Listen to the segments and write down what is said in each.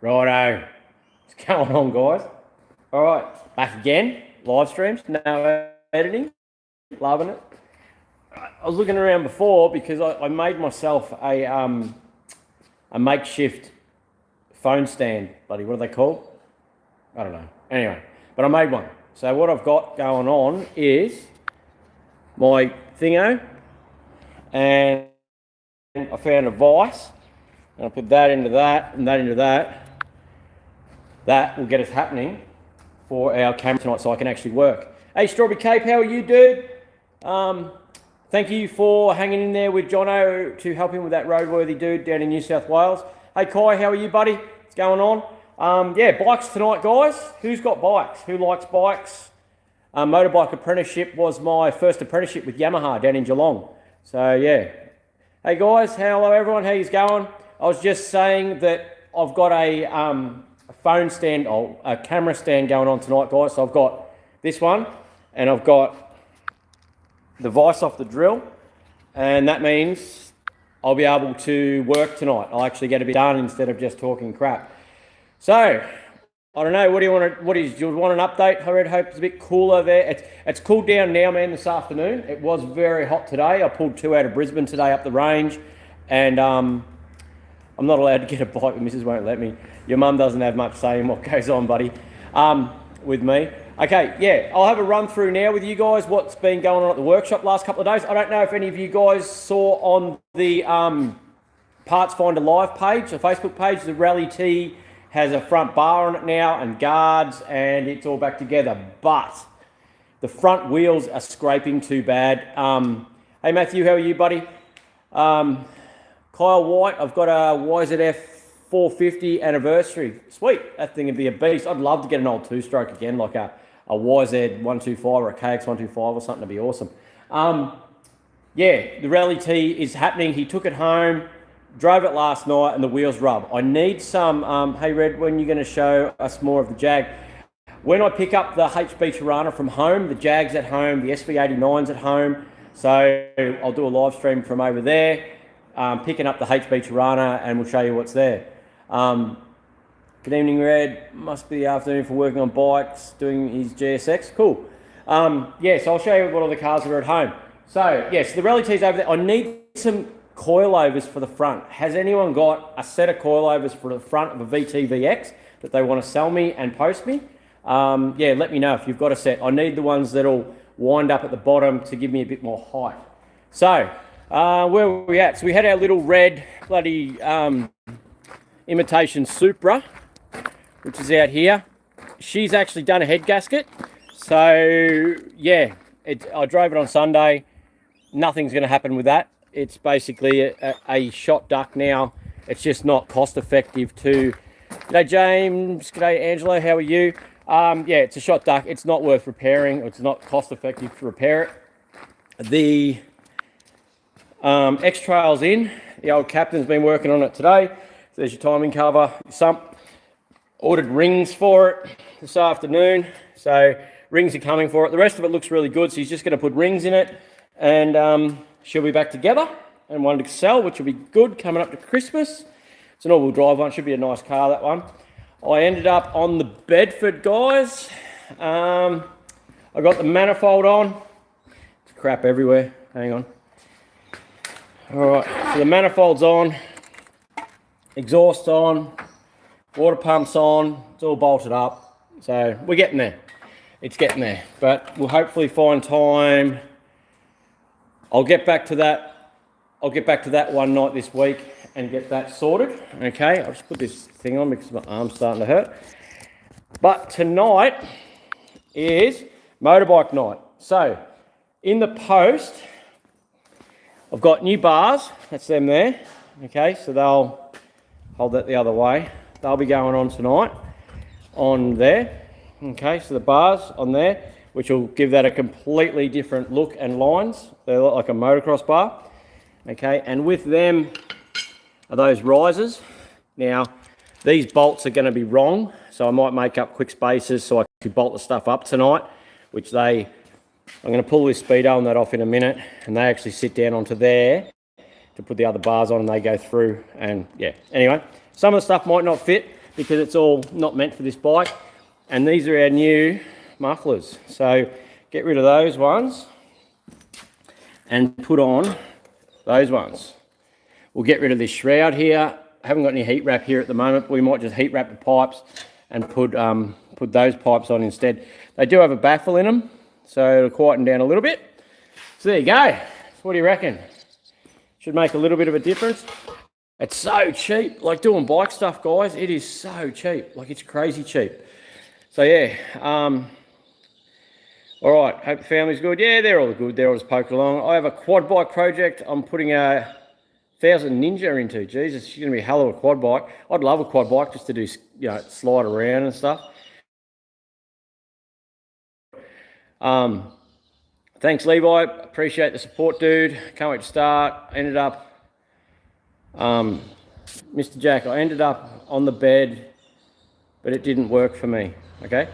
Righto. What's going on, guys? All right, back again. Live streams, no editing. Loving it. I was looking around before because I made myself a makeshift phone stand. Bloody, what are they called? I don't know. Anyway, but I made one. So what I've got going on is my thingo, and I found a vise, and I put that into that, and that into that. That will get us happening for our camera tonight, so I can actually work. Hey, Strawberry Cape, how are you, dude? Thank you for hanging in there with Jono to help him with that roadworthy dude down in New South Wales. Hey, Kai, how are you, buddy? What's going on? Yeah, bikes tonight, guys. Who's got bikes? Who likes bikes? Motorbike apprenticeship was my first apprenticeship with Yamaha down in Geelong. So, yeah. Hey, guys. Hello, everyone. How you going? I was just saying that I've got a phone stand, a camera stand going on tonight, guys. So I've got this one, and I've got the vise off the drill, and that means I'll be able to work tonight. I'll actually get a bit done instead of just talking crap. So, I don't know, what do you want to, do you want an update? I hope it's a bit cooler there. It's cooled down now, man, this afternoon. It was very hot today. I pulled 2 out of Brisbane today up the range, and I'm not allowed to get a bike, the missus won't let me. Your mum doesn't have much say in what goes on, buddy, with me. Okay, yeah, I'll have a run through now with you guys what's been going on at the workshop last couple of days. I don't know if any of you guys saw on the Parts Finder Live page, the Facebook page, the Rally T has a front bar on it now and guards, and it's all back together. But the front wheels are scraping too bad. Hey, Matthew, how are you, buddy? Kyle White, I've got a YZF 450 anniversary. Sweet, that thing would be a beast. I'd love to get an old two-stroke again, like a YZ125 or a KX125 or something. Would be awesome. Yeah, the Rally T is happening. He took it home, drove it last night, and the wheels rub. I need some, hey Red, when are you going to show us more of the Jag? When I pick up the HB Tirana from home, the Jag's at home, the SV89's at home, so I'll do a live stream from over there, picking up the HB Tirana, and we'll show you what's there. Good evening, Red. Must be the afternoon for working on bikes, doing his GSX. Cool. Yeah, so I'll show you what all the cars are at home. So, yes, the Rally T's over there. I need some coilovers for the front. Has anyone got a set of coilovers for the front of a VTVX that they want to sell me and post me? Yeah, let me know if you've got a set. I need the ones that'll wind up at the bottom to give me a bit more height. So, where were we at? So we had our little red bloody imitation Supra, which is out here. She's actually done a head gasket. So, yeah, I drove it on Sunday. Nothing's going to happen with that. It's basically a shot duck now. It's just not cost effective to... G'day, James. G'day, Angelo. How are you? Yeah, it's a shot duck. It's not worth repairing. It's not cost effective to repair it. The X-Trail's in. The old captain's been working on it today. So there's your timing cover, your sump. Ordered rings for it this afternoon. So rings are coming for it. The rest of it looks really good. So he's just going to put rings in it, and she'll be back together and one to sell, which will be good coming up to Christmas. It's an all-wheel drive one. Should be a nice car, that one. I ended up on the Bedford, guys. I got the manifold on. It's crap everywhere. Hang on. All right, so the manifold's on, exhaust on, water pump's on, it's all bolted up. So we're getting there. It's getting there, but we'll hopefully find time. I'll get back to that one night this week and get that sorted. Okay, I'll just put this thing on because my arm's starting to hurt. But tonight is motorbike night. So in the post, I've got new bars, that's them there, okay, so they'll hold that the other way. They'll be going on tonight on there, okay, so the bars on there, which will give that a completely different look and lines. They look like a motocross bar, okay, and with them are those risers. Now, these bolts are going to be wrong, so I might make up quick spaces so I can bolt the stuff up tonight, which I'm going to pull this speedo and that off in a minute, and they actually sit down onto there to put the other bars on, and they go through, and yeah. Anyway, some of the stuff might not fit, because it's all not meant for this bike. And these are our new mufflers. So get rid of those ones and put on those ones. We'll get rid of this shroud here. I haven't got any heat wrap here at the moment, but we might just heat wrap the pipes and put those pipes on instead. They do have a baffle in them, so it'll quieten down a little bit. So there you go. What do you reckon? Should make a little bit of a difference. It's so cheap, like doing bike stuff, guys. It is so cheap, like it's crazy cheap. So yeah, all right, hope the family's good. Yeah, they're all good. They're all just poking along. I have a quad bike project I'm putting a 1000 Ninja into. Jesus, she's going to be a hell of a quad bike. I'd love a quad bike just to do, you know, slide around and stuff. Thanks, Levi. Appreciate the support, dude. Can't wait to start. Ended up, Mr. Jack, I ended up on the bed, but it didn't work for me, okay?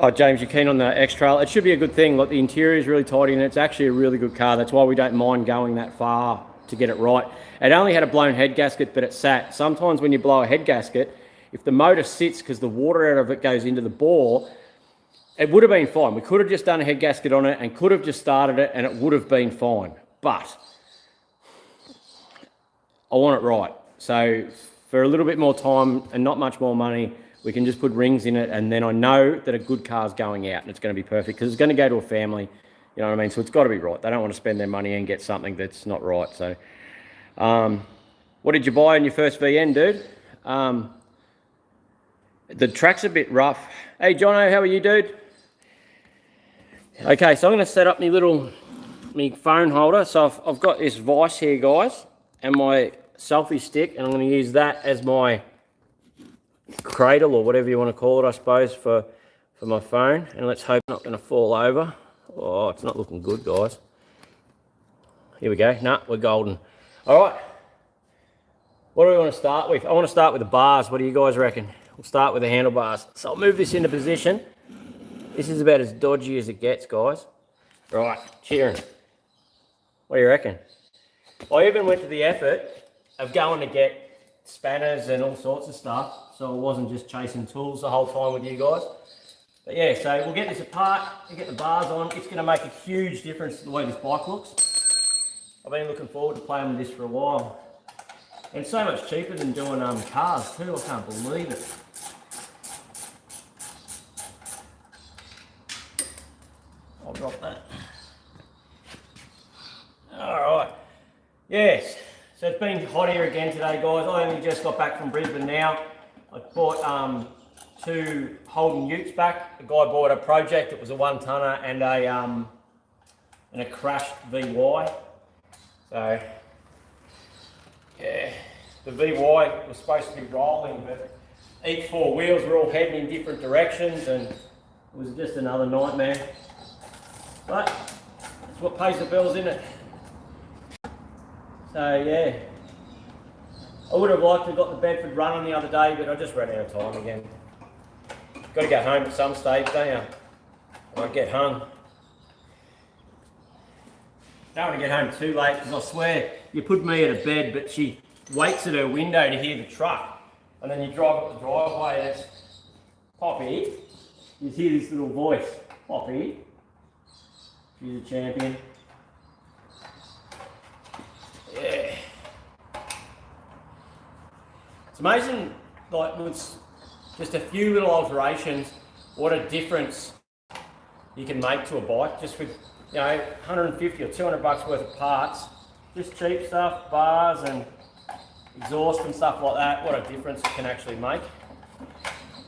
Oh, James, you're keen on the X-Trail. It should be a good thing. Like, the interior is really tidy and it's actually a really good car. That's why we don't mind going that far to get it right. It only had a blown head gasket, but it sat. Sometimes when you blow a head gasket, if the motor sits because the water out of it goes into the bore, it would have been fine. We could have just done a head gasket on it and could have just started it and it would have been fine. But I want it right. So for a little bit more time and not much more money, we can just put rings in it, and then I know that a good car's going out and it's going to be perfect because it's going to go to a family, you know what I mean? So it's got to be right. They don't want to spend their money and get something that's not right. So what did you buy in your first VN, dude? The track's a bit rough. Hey, Jono, how are you, dude? Okay, so I'm going to set up my phone holder. So I've got this vise here, guys, and my selfie stick, and I'm going to use that as my cradle or whatever you want to call it, I suppose, for my phone. And let's hope it's not going to fall over. Oh, it's not looking good, guys. Here we go. Nah, we're golden. All right. What do we want to start with? I want to start with the bars. What do you guys reckon? We'll start with the handlebars. So I'll move this into position. This is about as dodgy as it gets, guys. Right, cheering. What do you reckon? I even went to the effort of going to get spanners and all sorts of stuff, so I wasn't just chasing tools the whole time with you guys. But yeah, so we'll get this apart, we'll get the bars on. It's going to make a huge difference to the way this bike looks. I've been looking forward to playing with this for a while. And so much cheaper than doing cars too, I can't believe it. I'll drop that. Alright, yes. So it's been hot here again today, guys. I only just got back from Brisbane now. I bought 2 Holden utes back. The guy bought a project. It was a 1-tonner and a crashed VY. So yeah, the VY was supposed to be rolling, but each 4 wheels were all heading in different directions, and it was just another nightmare. But it's what pays the bills, isn't it? So yeah, I would have liked to have got the Bedford run on the other day, but I just ran out of time again. Got to get home at some stage, don't you? I won't get hung. Don't want to get home too late, because I swear, you put me at a bed, but she waits at her window to hear the truck, and then you drive up the driveway and it's, Poppy, you hear this little voice, Poppy, she's a champion. Yeah. It's amazing, like, with just a few little alterations, what a difference you can make to a bike, just with, you know, 150 or 200 bucks worth of parts, just cheap stuff, bars and exhaust and stuff like that. What a difference it can actually make.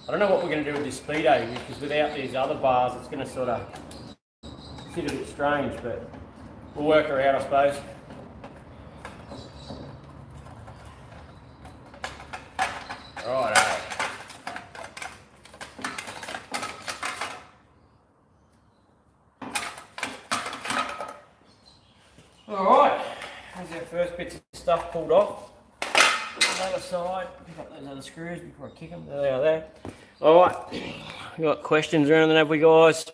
I don't know what we're going to do with this Speedo, because without these other bars it's going to sort of sit a bit strange, but we'll work her out, I suppose. Righto. Alright, there's our first bits of stuff pulled off. On the other side, pick up those other screws before I kick them. There they are there. Alright, we got questions around then, have we, guys?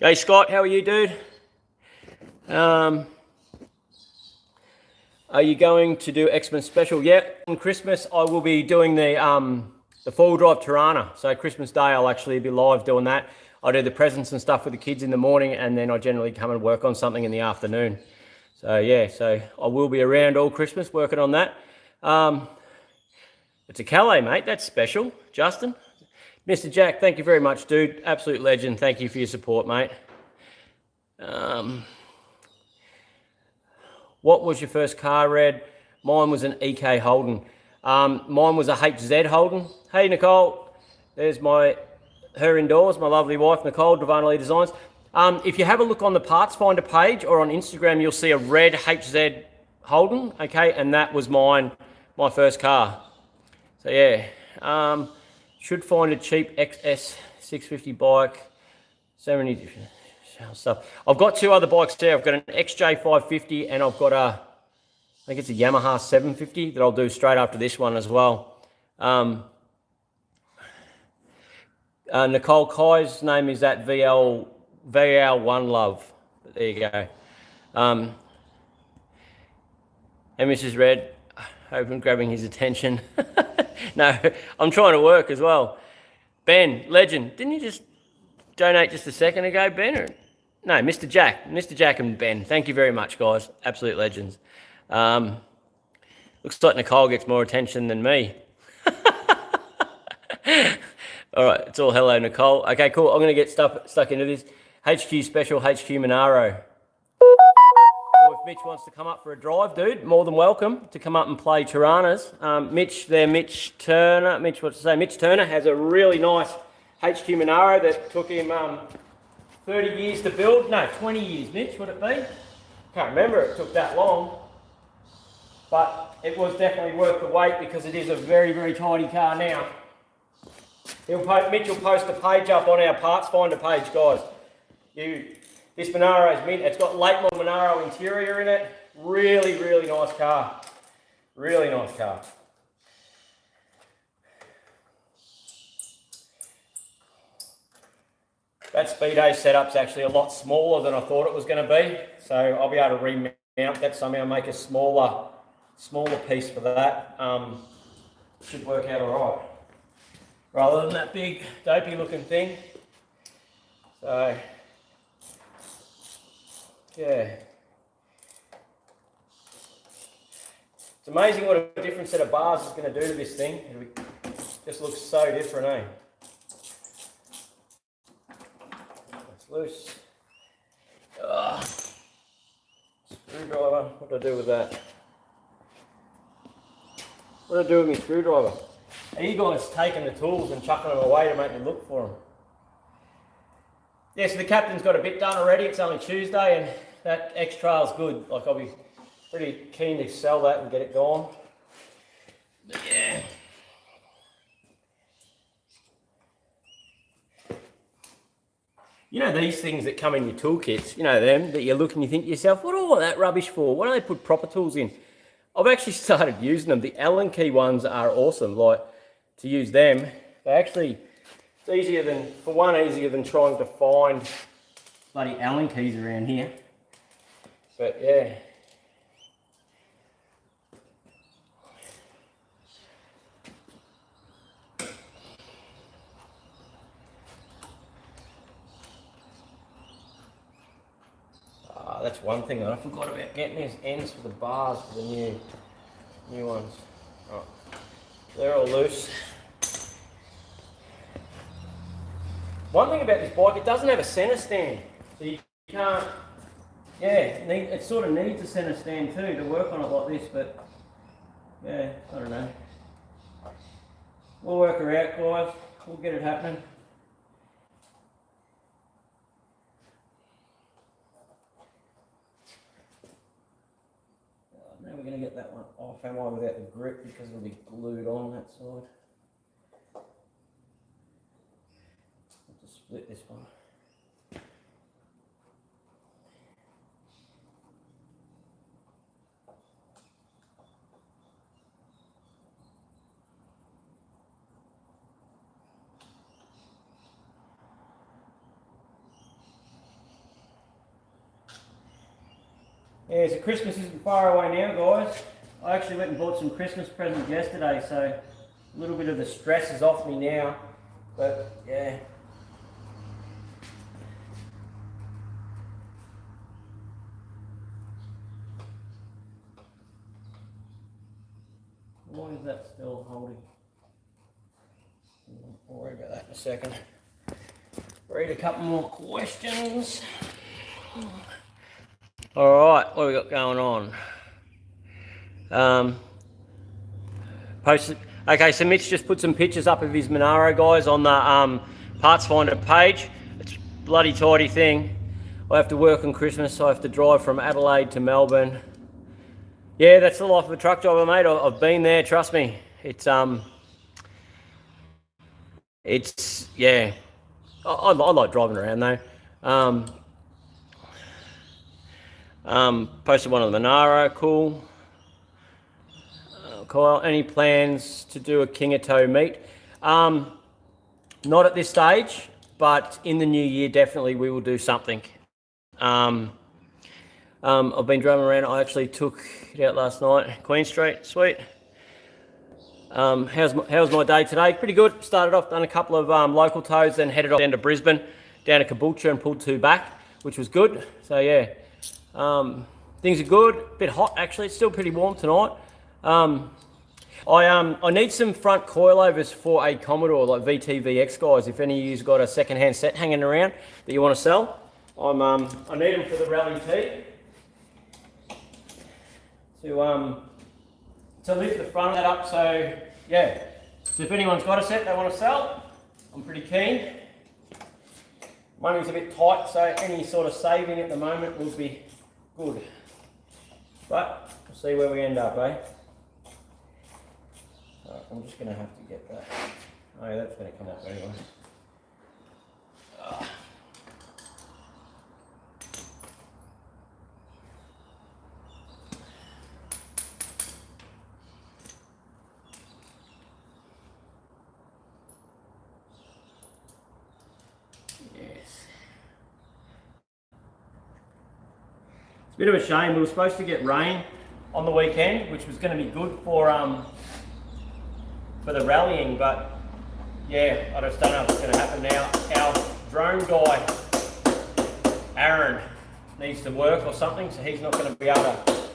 Hey Scott, how are you, dude? Are you going to do Xmas special? Yeah, on Christmas I will be doing the four-wheel drive Tirana. So Christmas Day I'll actually be live doing that. I do the presents and stuff with the kids in the morning, and then I generally come and work on something in the afternoon. So yeah, so I will be around all Christmas working on that. It's a Calais, mate. That's special. Justin. Mr. Jack, thank you very much, dude. Absolute legend. Thank you for your support, mate. What was your first car, Red? Mine was an EK Holden. Mine was a HZ Holden. Hey, Nicole. There's her indoors, my lovely wife, Nicole, Divana Lee Designs. If you have a look on the Parts Finder page or on Instagram, you'll see a red HZ Holden, okay? And that was my first car. So, yeah. Should find a cheap XS 650 bike. So many different stuff. I've got two other bikes there. I've got an XJ 550 and I've got I think it's a Yamaha 750 that I'll do straight after this one as well. Nicole Kai's name is at VL1 Love. There you go. And Mrs. Red, hope I'm grabbing his attention. No, I'm trying to work as well. Ben, legend, didn't you just donate just a second ago, Ben? Or? No, Mr. Jack and Ben. Thank you very much, guys. Absolute legends. Looks like Nicole gets more attention than me. All right, it's all hello, Nicole. Okay, cool. I'm going to get stuck into this. HQ Special, HQ Monaro. Or if Mitch wants to come up for a drive, dude, more than welcome to come up and play Tiranas. Mitch Turner. Mitch Turner has a really nice HQ Monaro that took him 30 years to build. No, 20 years, Mitch, would it be? Can't remember, it took that long. But it was definitely worth the wait because it is a very, very tidy car now. Mitch will post a page up on our Parts Finder page, guys. This Monaro is mint. It's got Latemore Monaro interior in it. Really, really nice car. Really nice car. That Speedo setup's actually a lot smaller than I thought it was going to be. So I'll be able to remount that somehow, make a smaller piece for that. Should work out all right. Rather than that big dopey looking thing. So yeah. It's amazing what a different set of bars is going to do to this thing. It just looks so different, eh? It's loose. Screwdriver, what do I do with that? What do I do with my screwdriver? Are you guys taking the tools and chucking them away to make me look for them? Yeah, so the captain's got a bit done already. It's only Tuesday and that X-Trail's good. Like, I'll be pretty keen to sell that and get it gone. But yeah. You know these things that come in your toolkits, you know them, that you look and you think to yourself, what do I want that rubbish for? Why don't they put proper tools in? I've actually started using them. The Allen key ones are awesome. Like, to use them, they actually, it's easier than trying to find bloody Allen keys around here. But yeah. That's one thing that I forgot about getting is ends for the bars for the new ones. Right. They're all loose. One thing about this bike, it doesn't have a centre stand. So you can't, yeah, it sort of needs a centre stand too to work on it like this, but yeah, I don't know. We'll work her out, guys. We'll get it happening. Now we're going to get that one off, am I, without the grip because it'll be glued on that side. Have to split this one. Yeah, so Christmas isn't far away now, guys. I actually went and bought some Christmas presents yesterday, so a little bit of the stress is off me now. But yeah. Why is that still holding? I'll worry about that in a second. Read a couple more questions. Alright, what have we got going on? Posted. Okay, so Mitch just put some pictures up of his Monaro, guys, on the Parts Finder page. It's a bloody tidy thing. I have to work on Christmas, so I have to drive from Adelaide to Melbourne. Yeah, that's the life of a truck driver, mate. I've been there, trust me. It's yeah. I like driving around though. Posted one on the Monaro, cool. Kyle, any plans to do a Kingatow meet? Not at this stage, but in the new year, definitely we will do something. I've been driving around. I actually took it out last night. Queen Street, sweet. How's my day today? Pretty good. Started off, done a couple of local tows, then headed off down to Brisbane, down to Caboolture and pulled 2 back, which was good. So yeah, things are good. A bit hot actually. It's still pretty warm tonight. I need some front coilovers for a Commodore, like VTVX guys. If any of you's got a second-hand set hanging around that you want to sell, I need them for the Rally T. To lift the front of that up. So yeah, so if anyone's got a set they want to sell, I'm pretty keen. Money's a bit tight, so any sort of saving at the moment will be good. But we'll see where we end up, eh? I'm just going to have to get that. Oh, yeah, that's going to come up anyway. Yes. It's a bit of a shame. We were supposed to get rain on the weekend, which was going to be good for the rallying, but yeah, I just don't know if it's going to happen now. Our drone guy, Aaron, needs to work or something, so he's not going to be able to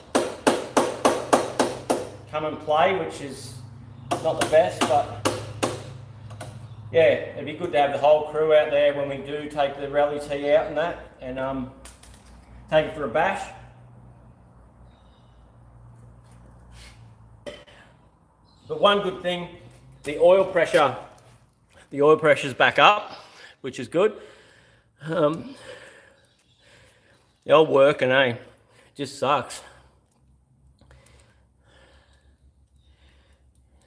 come and play, which is not the best, but yeah, it'd be good to have the whole crew out there when we do take the Rally T out and that, and take it for a bash. But one good thing, the oil pressure's back up, which is good. The old working, eh? Just sucks.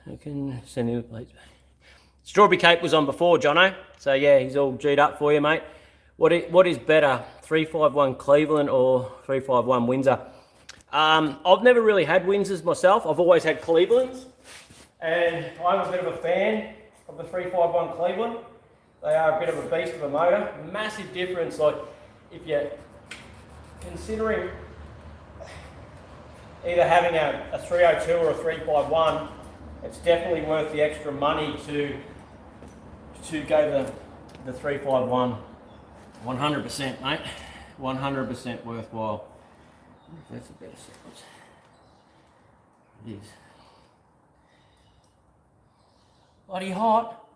I can send you the plates back. Strawberry Cape was on before, Jono. So yeah, he's all G'd up for you, mate. What is better, 351 Cleveland or 351 Windsor? I've never really had Windsors myself. I've always had Clevelands. And I'm a bit of a fan of the 351 Cleveland. They are a bit of a beast of a motor. Massive difference, like if you're considering either having a 302 or a 351, it's definitely worth the extra money to go the 351. 100%, mate. 100% worthwhile. That's a better sequence. It is. Bloody hot.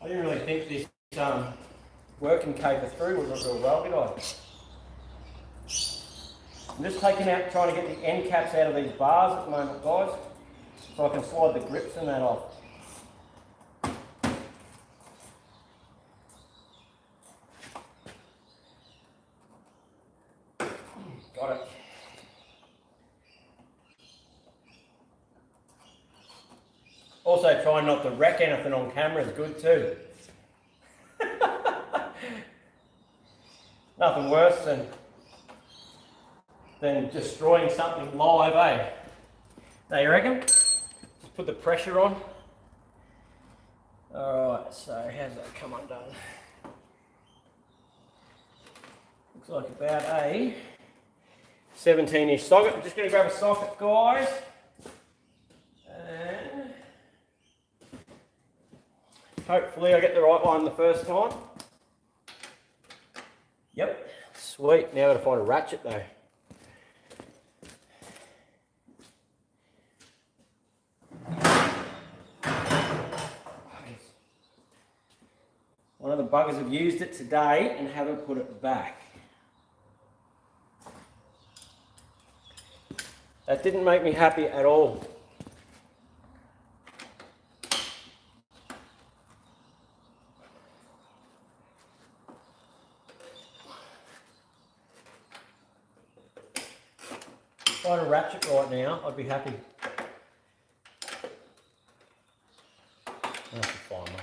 I didn't really think this working caper through was real well, did I? I'm just trying to get the end caps out of these bars at the moment, guys, so I can slide the grips and that off. Got it. Also, trying not to wreck anything on camera is good too. Nothing worse than destroying something live, eh? Now you reckon? Just put the pressure on. Alright, so how's that come undone? Looks like about a 17-inch socket. I'm just going to grab a socket, guys. And hopefully I get the right one the first time. Yep, sweet. Now I've got to find a ratchet though. One of the buggers have used it today and haven't put it back. That didn't make me happy at all. If I had a ratchet right now, I'd be happy. That's fine, mate.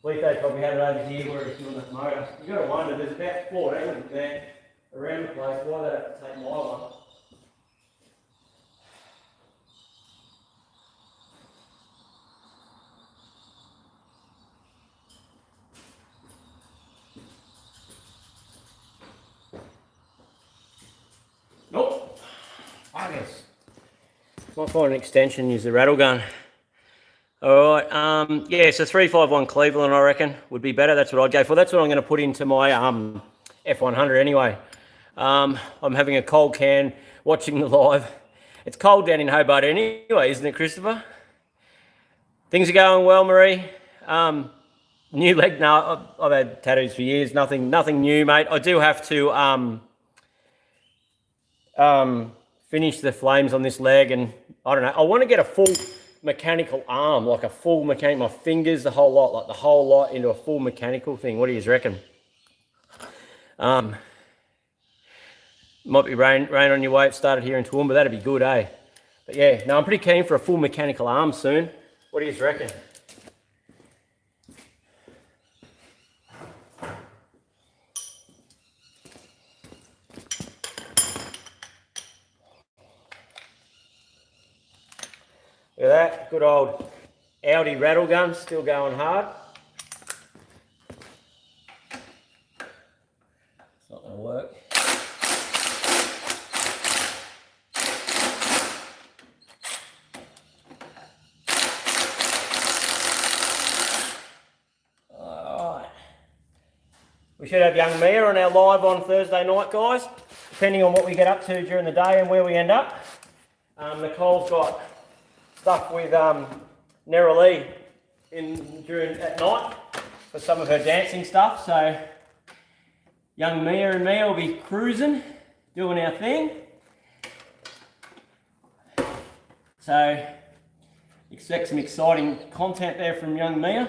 Lito probably had it over here where he's doing that motor. You've got to wonder, there's about 14 of them there around the place. Why they have to take my one? Nope. I guess. Might find an extension, use the rattle gun. All right, yeah, so 351 Cleveland, I reckon, would be better. That's what I'd go for. That's what I'm going to put into my F100 anyway. I'm having a cold can, watching the live. It's cold down in Hobart anyway, isn't it, Christopher? Things are going well, Marie. New leg, no, I've had tattoos for years. Nothing new, mate. I do have to finish the flames on this leg, and I don't know. I want to get a full mechanical arm, like a full mechanic, my fingers, the whole lot, like the whole lot into a full mechanical thing. What do you reckon? Might be rain on your way. It started here in Toowoomba. That'd be good, eh? But yeah, no, I'm pretty keen for a full mechanical arm soon. What do you reckon? Look at that, good old Audi rattle gun, still going hard. It's not going to work. Alright. We should have young Mia on our live on Thursday night, guys, depending on what we get up to during the day and where we end up. Nicole's got stuff with Neroli at night for some of her dancing stuff. So young Mia and me will be cruising, doing our thing. So expect some exciting content there from young Mia.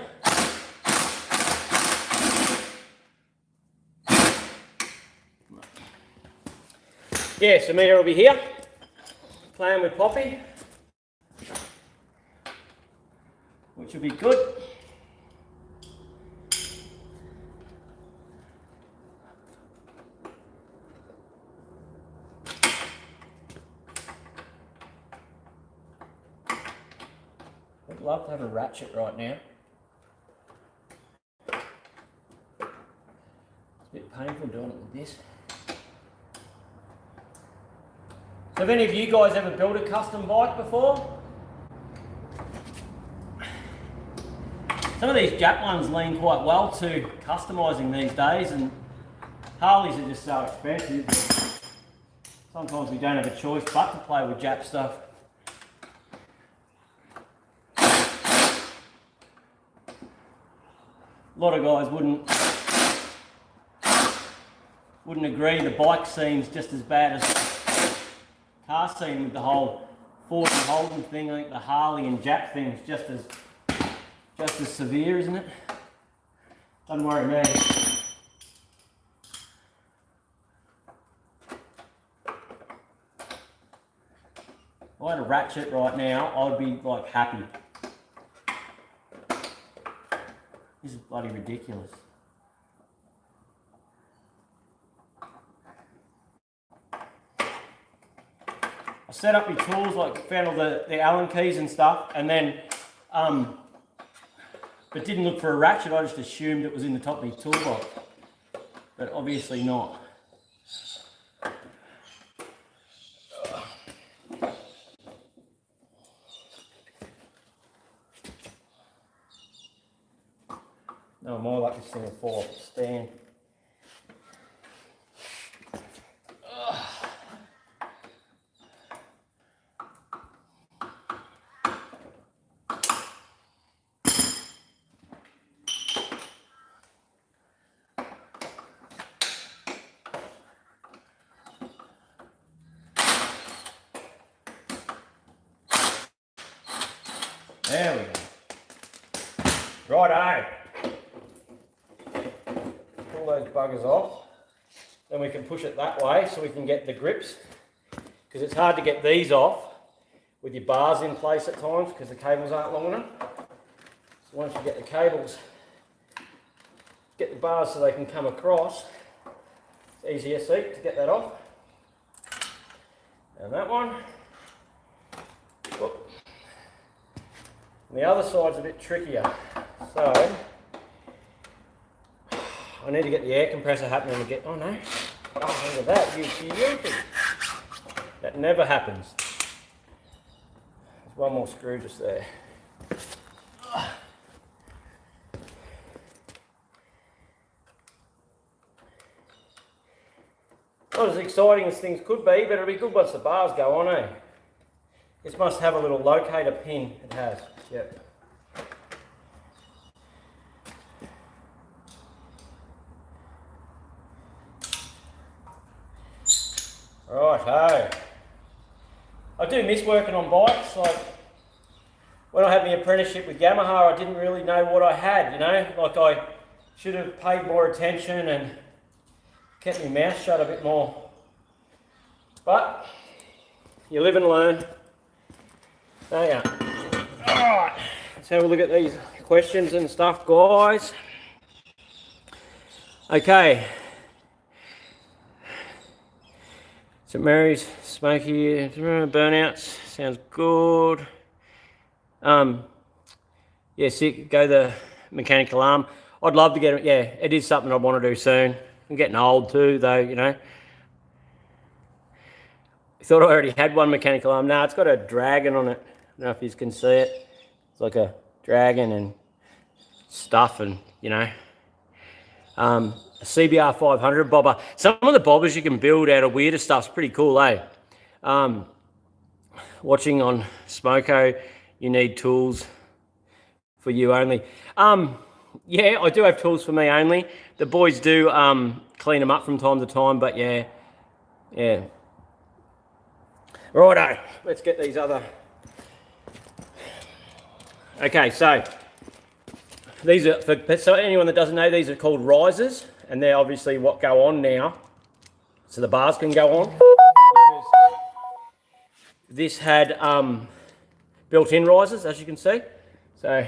Yeah, so Mia will be here playing with Poppy, which will be good. I'd love to have a ratchet right now. It's a bit painful doing it with this. So have any of you guys ever built a custom bike before? Some of these Jap ones lean quite well to customising these days, and Harleys are just so expensive. Sometimes we don't have a choice but to play with Jap stuff. A lot of guys wouldn't agree the bike scene's just as bad as car scene with the whole Ford and Holden thing. I think the Harley and Jap thing is just as severe, isn't it? Doesn't worry me. If I had a ratchet right now, I'd be like happy. This is bloody ridiculous. I set up my tools, like found all the Allen keys and stuff, and then but didn't look for a ratchet. I just assumed it was in the top of my toolbox. but obviously not. No, more like this thing will fall off the stand. There we go. Righto. Pull those buggers off. Then we can push it that way so we can get the grips. Because it's hard to get these off with your bars in place at times because the cables aren't long enough. So once you get the cables, get the bars so they can come across, it's easier, see, to get that off. And that one. Whoop. And the other side's a bit trickier. So, I need to get the air compressor happening to get, oh no. Oh, look at that, you beauty. That never happens. There's one more screw just there. Not as exciting as things could be, but it'll be good once the bars go on, eh? This must have a little locator pin, it has, yep. Righto. I do miss working on bikes. Like when I had my apprenticeship with Yamaha, I didn't really know what I had, you know. Like I should have paid more attention and kept my mouth shut a bit more. But you live and learn. There you are. Alright, let's have a look at these questions and stuff, guys. Okay. St Mary's, smoky, burnouts, sounds good. Yeah, sick, go the mechanical arm. I'd love to get it, yeah, it is something I want to do soon. I'm getting old too, though, you know. I thought I already had one mechanical arm. No, it's got a dragon on it. I don't know if you can see it. It's like a dragon and stuff and, you know. A CBR 500 bobber. Some of the bobbers you can build out of weirder stuff's pretty cool, eh? Watching on Smoko, you need tools for you only. Yeah, I do have tools for me only. The boys do clean them up from time to time, but yeah. Righto, let's get these other. Okay, so these are, so anyone that doesn't know, these are called risers, and they're obviously what go on now, so the bars can go on. Because this had built-in risers, as you can see. So,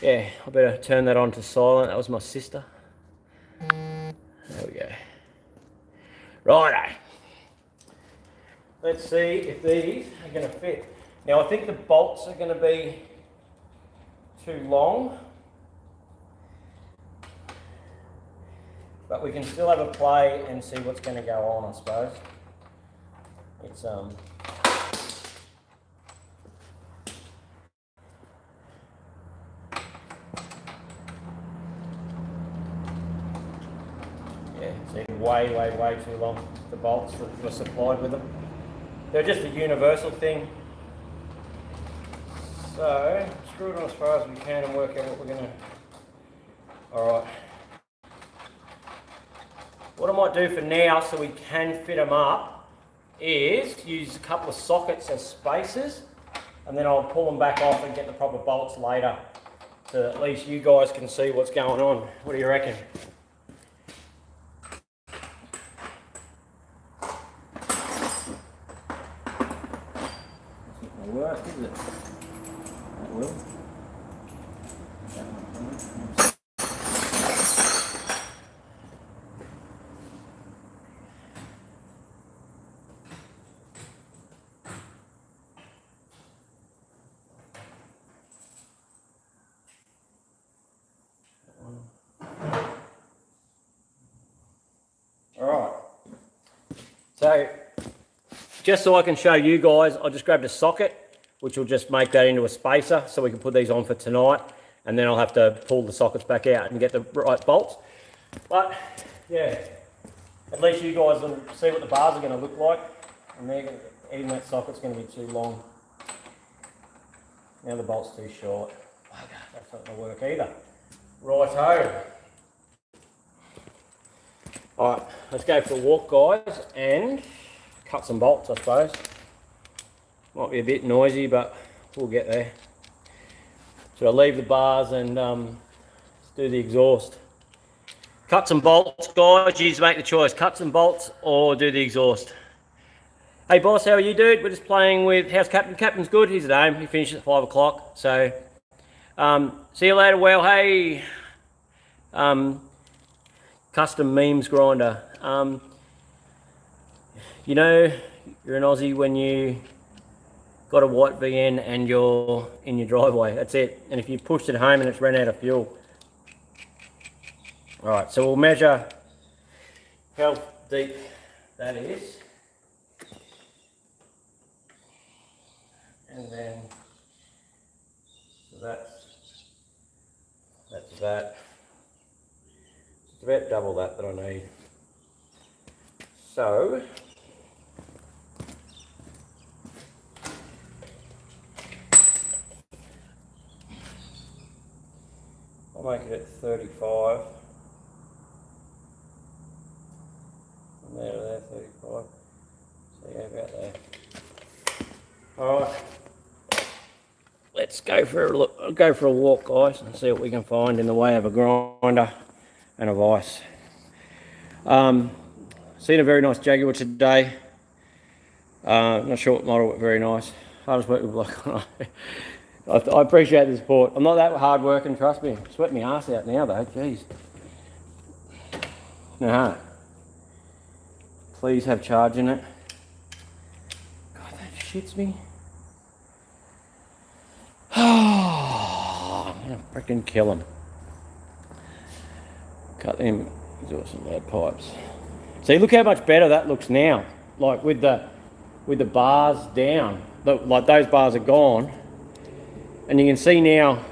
yeah, I better turn that on to silent. That was my sister. There we go. Righto. Let's see if these are going to fit. Now, I think the bolts are going to be too long, but we can still have a play and see what's going to go on, I suppose. It's yeah, it's way too long, the bolts that were supplied with them. They're just a universal thing. So, screw it on as far as we can and work out what we're going to... Alright. What I might do for now, so we can fit them up, is use a couple of sockets as spacers, and then I'll pull them back off and get the proper bolts later, so that at least you guys can see what's going on. What do you reckon? Work, isn't it? That will. So, just so I can show you guys, I just grabbed a socket, which will just make that into a spacer so we can put these on for tonight. And then I'll have to pull the sockets back out and get the right bolts. But, yeah, at least you guys will see what the bars are going to look like. And they're going to, even that socket's going to be too long. Now the bolt's too short. That's not going to work either. Righto. Alright, let's go for a walk, guys, and cut some bolts, I suppose. Might be a bit noisy, but we'll get there. So I'll leave the bars and let's do the exhaust. Cut some bolts, guys. You just make the choice. Cut some bolts or do the exhaust. Hey, boss, how are you, dude? We're just playing with... How's Captain? Captain's good. He's at home. He finishes at 5 o'clock. So, see you later. Well, hey... custom memes grinder. You know, you're an Aussie when you got a white VN and you're in your driveway. That's it. And if you pushed it home and it's run out of fuel. All right, so we'll measure how deep that is. And then, so that's that. It's about double that I need. So, I'll make it at 35. From there to there, 35. So yeah, about there. Alright. Let's go for a look. Go for a walk, guys, and see what we can find in the way of a grinder and a vise. Seen a very nice Jaguar today. Not sure what model, but very nice. Hardest work with bloke. I appreciate the support. I'm not that hard working, trust me. Sweat my ass out now though, jeez. Please have charge in it. God, that shits me. I'm gonna freaking kill him. Cut them exhaust and loud pipes. See, look how much better that looks now. Like with the bars down. Like those bars are gone. And you can see now,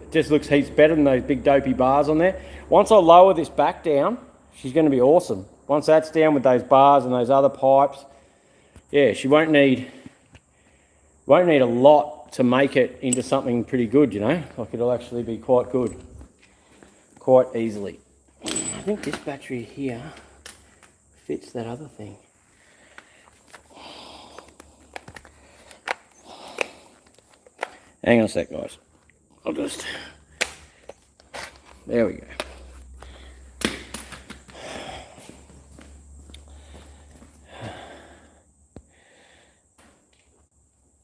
it just looks heaps better than those big dopey bars on there. Once I lower this back down, she's going to be awesome. Once that's down with those bars and those other pipes, yeah, she won't need a lot to make it into something pretty good, you know. Like it'll actually be quite good, quite easily. I think this battery here fits that other thing. Hang on a sec, guys. I'll just... There we go.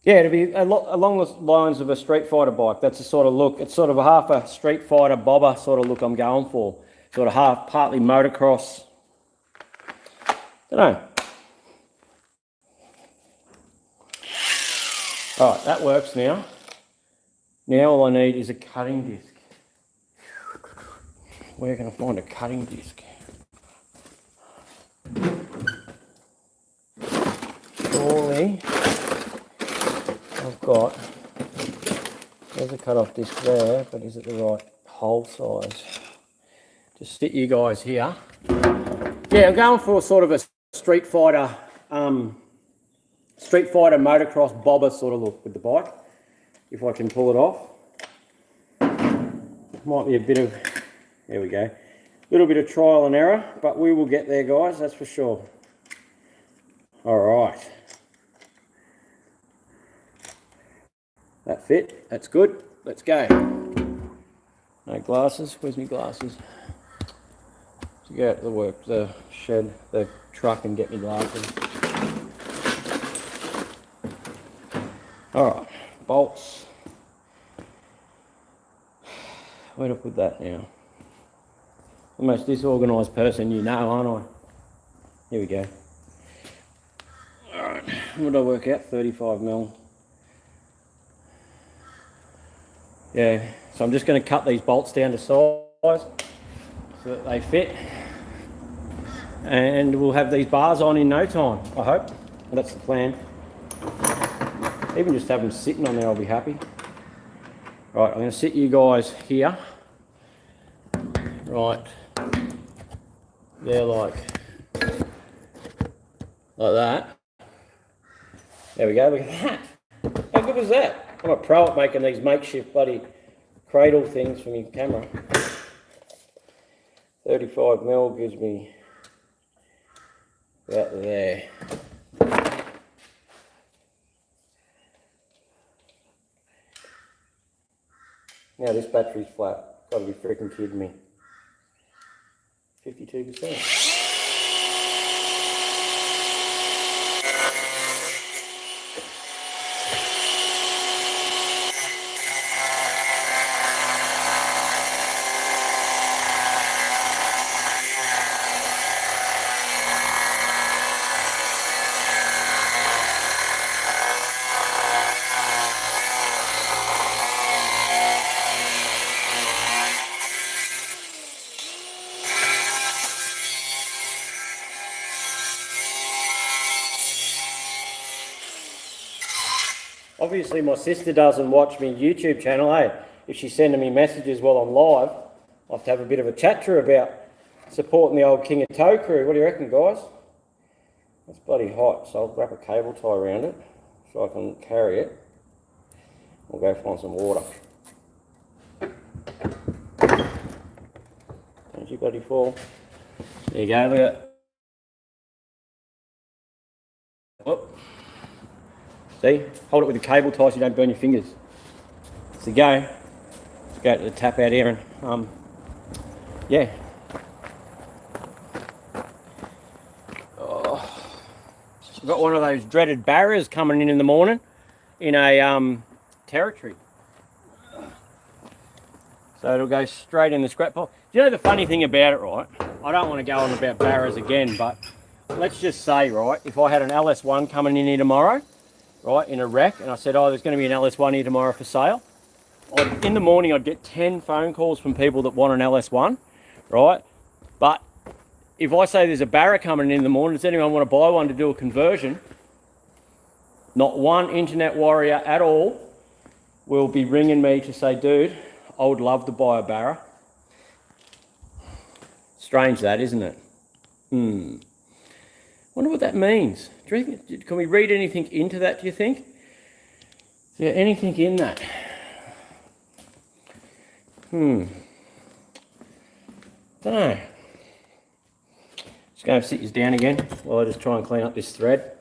Yeah, it'll be along the lines of a Street Fighter bike. That's the sort of look. It's sort of a half a Street Fighter bobber sort of look I'm going for. Sort of partly motocross. Don't know. All right, that works now. Now all I need is a cutting disc. Where can I find a cutting disc? Surely I've got, there's a cut-off disc there, but is it the right hole size? Just sit you guys here. Yeah, I'm going for sort of a Street Fighter motocross bobber sort of look with the bike. If I can pull it off. Might be a bit of, there we go, a little bit of trial and error, but we will get there, guys, that's for sure. All right. That fit, that's good, let's go. No glasses, where's my glasses? To go out to the shed, the truck and get me glasses. All right. Bolts. Where to put that now? The most disorganised person you know, aren't I? Here we go. Alright, what did I work out? 35 mil. Yeah, so I'm just going to cut these bolts down to size so that they fit. and we'll have these bars on in no time, I hope. That's the plan. Even just have them sitting on there, I'll be happy. Right, I'm going to sit you guys here. Right, they're like that. There we go, look at that. How good is that? I'm a pro at making these makeshift bloody cradle things for my camera. 35mm gives me about there. Now this battery's flat. Gotta be freaking kidding me. 52%. Obviously my sister doesn't watch me YouTube channel, eh? If she's sending me messages while I'm live, I'll have to have a bit of a chat to her about supporting the old Kingatow crew. What do you reckon, guys? It's bloody hot, so I'll wrap a cable tie around it so I can carry it. We'll go find some water. Don't you bloody fall. There you go, look at it. Whoop. See? Hold it with the cable tie so you don't burn your fingers. So go. Let's go to the tap out here and yeah. Oh. I've got one of those dreaded barriers coming in the morning in a territory. So it'll go straight in the scrap pile. Do you know the funny thing about it, right? I don't want to go on about barriers again, but let's just say, right, if I had an LS1 coming in here tomorrow, right, in a wreck, and I said, oh, there's going to be an LS1 here tomorrow for sale, in the morning I'd get 10 phone calls from people that want an LS1, right? But if I say there's a barra coming in the morning, does anyone want to buy one to do a conversion? Not one internet warrior at all will be ringing me to say, dude, I would love to buy a barra. Strange that, isn't it? Wonder what that means. Do you think, can we read anything into that, do you think? Is there anything in that? Don't know. Just going to sit you down again while I just try and clean up this thread.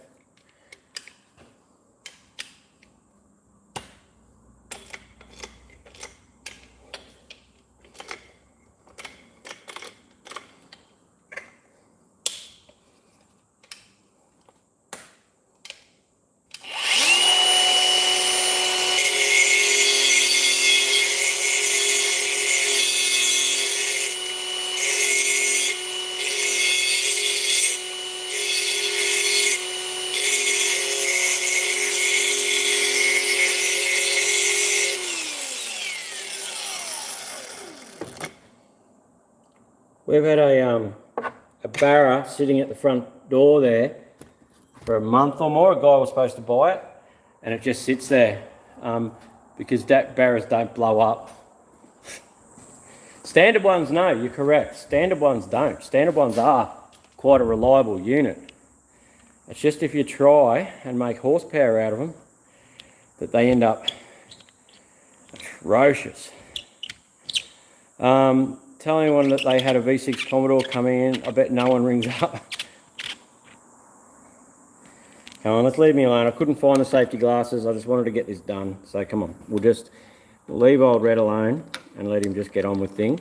We've had a barra sitting at the front door there for a month or more. A guy was supposed to buy it, and it just sits there because that barras don't blow up. Standard ones, no, you're correct. Standard ones don't. Standard ones are quite a reliable unit. It's just if you try and make horsepower out of them that they end up atrocious. Tell anyone that they had a V6 Commodore coming in, I bet no one rings up. Come on, let's leave me alone. I couldn't find the safety glasses. I just wanted to get this done. So come on, we'll leave old Red alone and let him just get on with things.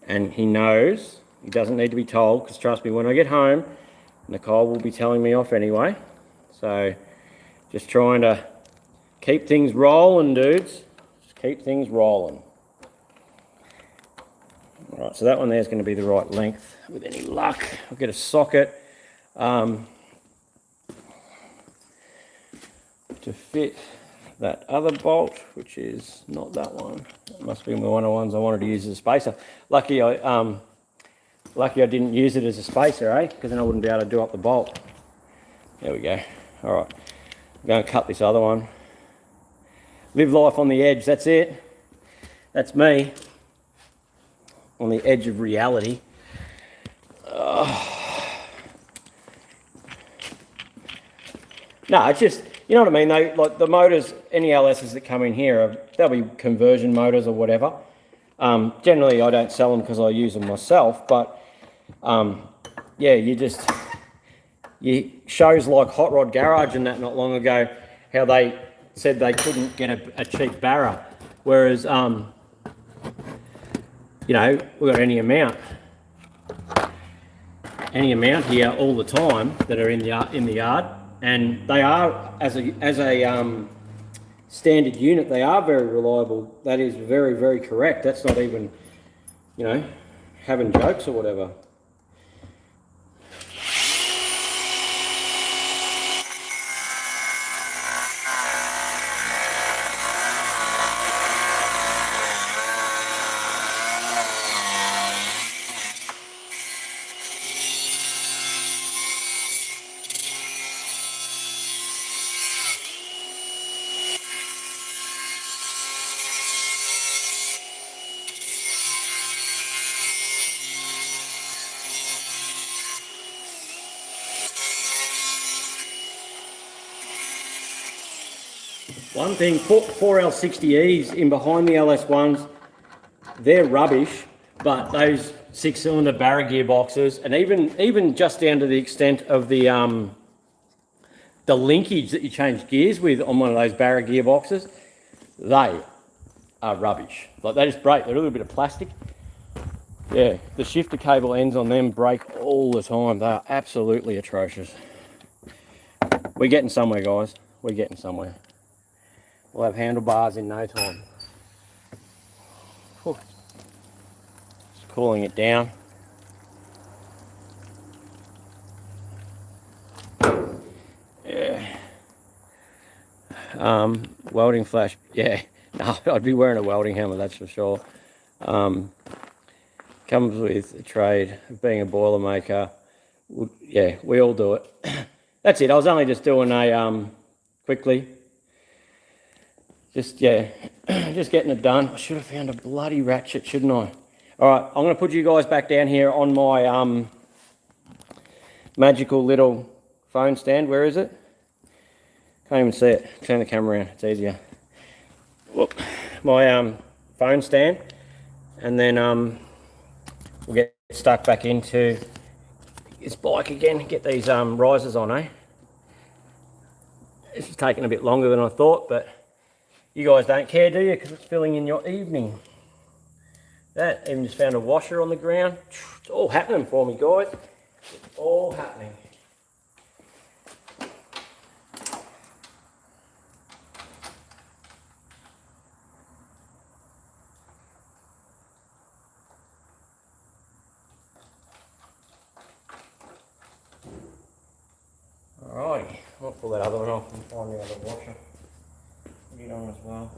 And he knows, he doesn't need to be told, because trust me, when I get home, Nicole will be telling me off anyway. So just trying to keep things rolling, dudes. Just keep things rolling. All right, so that one there is going to be the right length with any luck. I'll get a socket to fit that other bolt, which is not that one. It must be one of the ones I wanted to use as a spacer. Lucky I Lucky I didn't use it as a spacer, eh? Because then I wouldn't be able to do up the bolt. There we go. All right, I'm going to cut this other one. Live life on the edge, that's it. That's me. On the edge of reality. No, it's just, you know what I mean? Like the motors, any LSs that come in here, they'll be conversion motors or whatever. Generally, I don't sell them because I use them myself, but yeah, shows like Hot Rod Garage and that not long ago, how they said they couldn't get a cheap barra, whereas you know, we've got any amount here all the time that are in the yard, and they are as a standard unit, they are very reliable. That is very, very correct. That's not even, you know, having jokes or whatever. One thing, 4L60Es in behind the LS1s, they're rubbish, but those 6-cylinder barra gearboxes, and even just down to the extent of the linkage that you change gears with on one of those barra gearboxes, they are rubbish. Like, they just break. They're a little bit of plastic. Yeah, the shifter cable ends on them break all the time. They are absolutely atrocious. We're getting somewhere, guys. We're getting somewhere. We'll have handlebars in no time. Whew. Just cooling it down. Yeah. Welding flash. Yeah. No, I'd be wearing a welding helmet, that's for sure. Comes with a trade of being a boiler maker. Yeah, we all do it. That's it. I was only just doing a quickly. Just, yeah, just getting it done. I should have found a bloody ratchet, shouldn't I? All right, I'm going to put you guys back down here on my magical little phone stand. Where is it? Can't even see it. Turn the camera around. It's easier. Whoop. My phone stand. And then we'll get stuck back into this bike again. Get these risers on, eh? This is taking a bit longer than I thought, but you guys don't care, do you? Because it's filling in your evening. That, even just found a washer on the ground. It's all happening for me, guys. It's all happening. Alrighty, I'll pull that other one off and find the other washer. Put it on as well.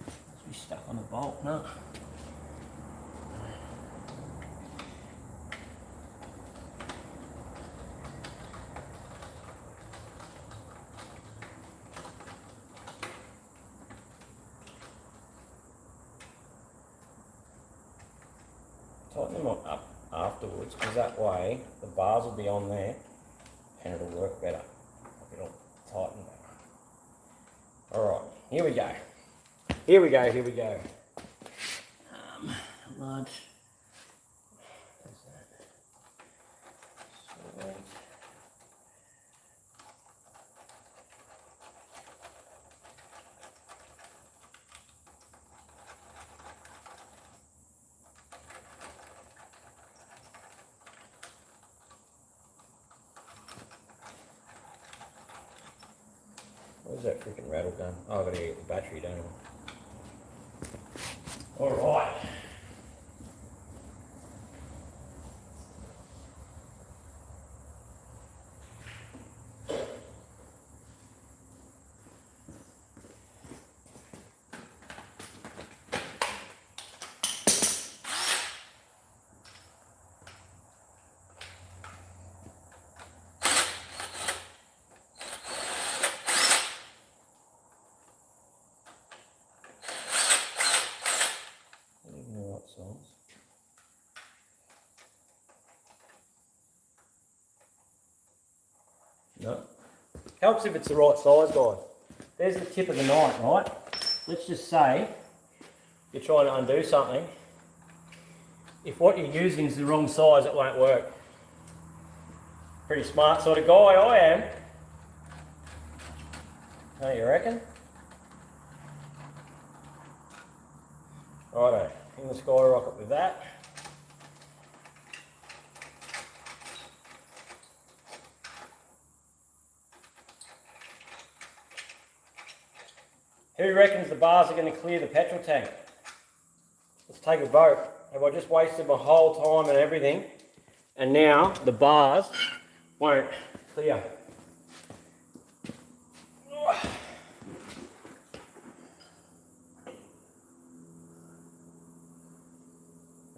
Must be stuck on the bolt, no? Tighten them up afterwards, because that way the bars will be on there and it'll work better. It'll tighten better. Alright, here we go. Here we go, here we go. Large. There's that. Sweet. Where's that freaking rattle gun? Oh, I've got to get the battery, don't I? Alright. No. Helps if it's the right size, guys. There's the tip of the knife, right? Let's just say you're trying to undo something. If what you're using is the wrong size, it won't work. Pretty smart sort of guy I am. Don't you reckon? Righto, in the skyrocket with that. Who reckons the bars are going to clear the petrol tank? Let's take a vote. Have I just wasted my whole time and everything, and now the bars won't clear?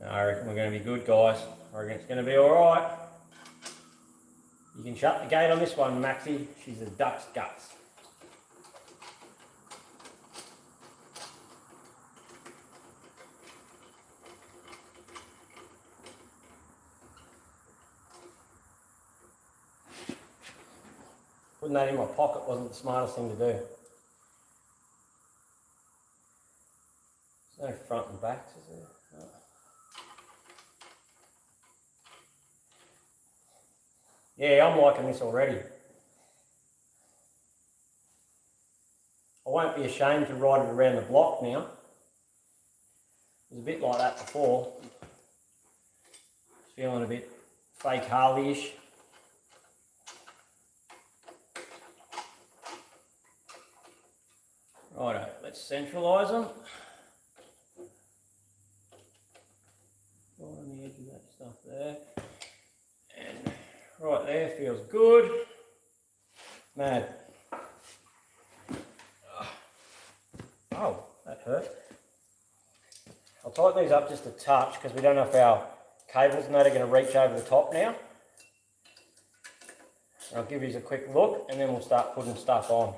I reckon we're going to be good, guys. I reckon it's going to be alright. You can shut the gate on this one, Maxie. She's a duck's guts. Putting that in my pocket wasn't the smartest thing to do. There's no front and backs, is there? No. Yeah, I'm liking this already. I won't be ashamed to ride it around the block now. It was a bit like that before. Feeling a bit fake Harley-ish. Righto, let's centralise them. Right on the edge of that stuff there. And right there, feels good. Mad. Oh, that hurt. I'll tighten these up just a touch because we don't know if our cables and that are going to reach over the top now. And I'll give you a quick look and then we'll start putting stuff on.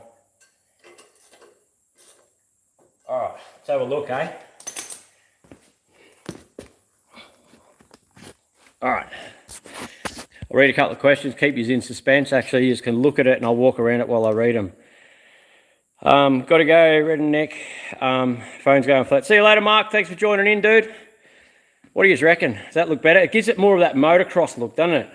Alright, let's have a look, eh? Alright. I'll read a couple of questions, keep you in suspense. Actually, you just can look at it and I'll walk around it while I read them. Got to go, red and neck. Phone's going flat. See you later, Mark. Thanks for joining in, dude. What do you reckon? Does that look better? It gives it more of that motocross look, doesn't it?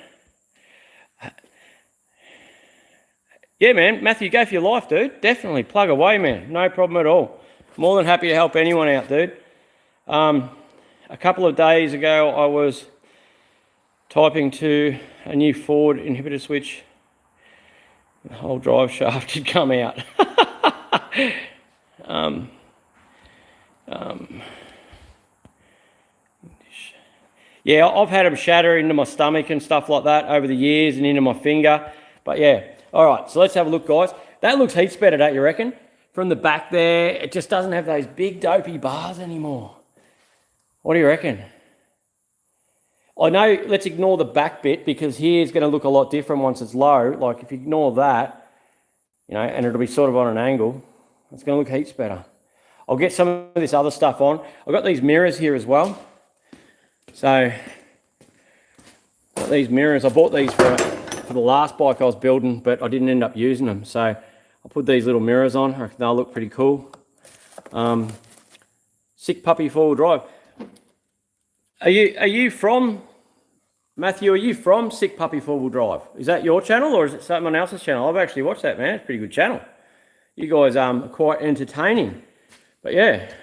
Yeah, man. Matthew, go for your life, dude. Definitely. Plug away, man. No problem at all. More than happy to help anyone out, dude. A couple of days ago, I was typing to a new Ford inhibitor switch. The whole drive shaft had come out. Yeah, I've had them shatter into my stomach and stuff like that over the years and into my finger. But yeah, all right, so let's have a look, guys. That looks heaps better, don't you reckon? From the back there, it just doesn't have those big dopey bars anymore. What do you reckon? I know, let's ignore the back bit because here's going to look a lot different once it's low. Like if you ignore that, you know, and it'll be sort of on an angle, it's going to look heaps better. I'll get some of this other stuff on. I've got these mirrors here as well. So, got these mirrors. I bought these for the last bike I was building, but I didn't end up using them. So, I'll put these little mirrors on. I reckon they'll look pretty cool. Sick Puppy 4-wheel drive. Are you from, Matthew, are you from Sick Puppy 4-wheel drive? Is that your channel or is it someone else's channel? I've actually watched that, man. It's a pretty good channel. You guys are quite entertaining. But yeah.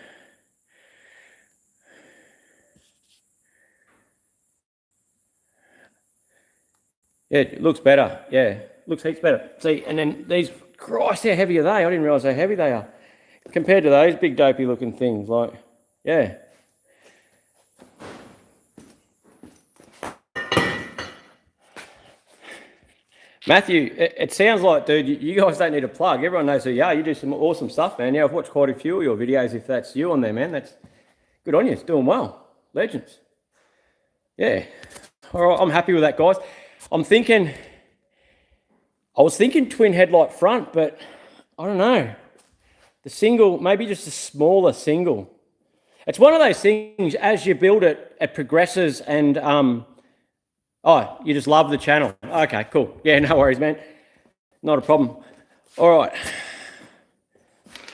Yeah, it looks better. Yeah, looks heaps better. See, and then these, Christ, how heavy are they? I didn't realise how heavy they are. Compared to those big dopey looking things, like, yeah. Matthew, it sounds like, dude, you guys don't need a plug. Everyone knows who you are. You do some awesome stuff, man. Yeah, I've watched quite a few of your videos. If that's you on there, man, that's good on you. It's doing well. Legends. Yeah. All right, I'm happy with that, guys. I was thinking twin headlight front, but I don't know. The single, maybe just a smaller single. It's one of those things, as you build it, it progresses and, oh, you just love the channel. Okay, cool. Yeah, no worries, man. Not a problem. All right.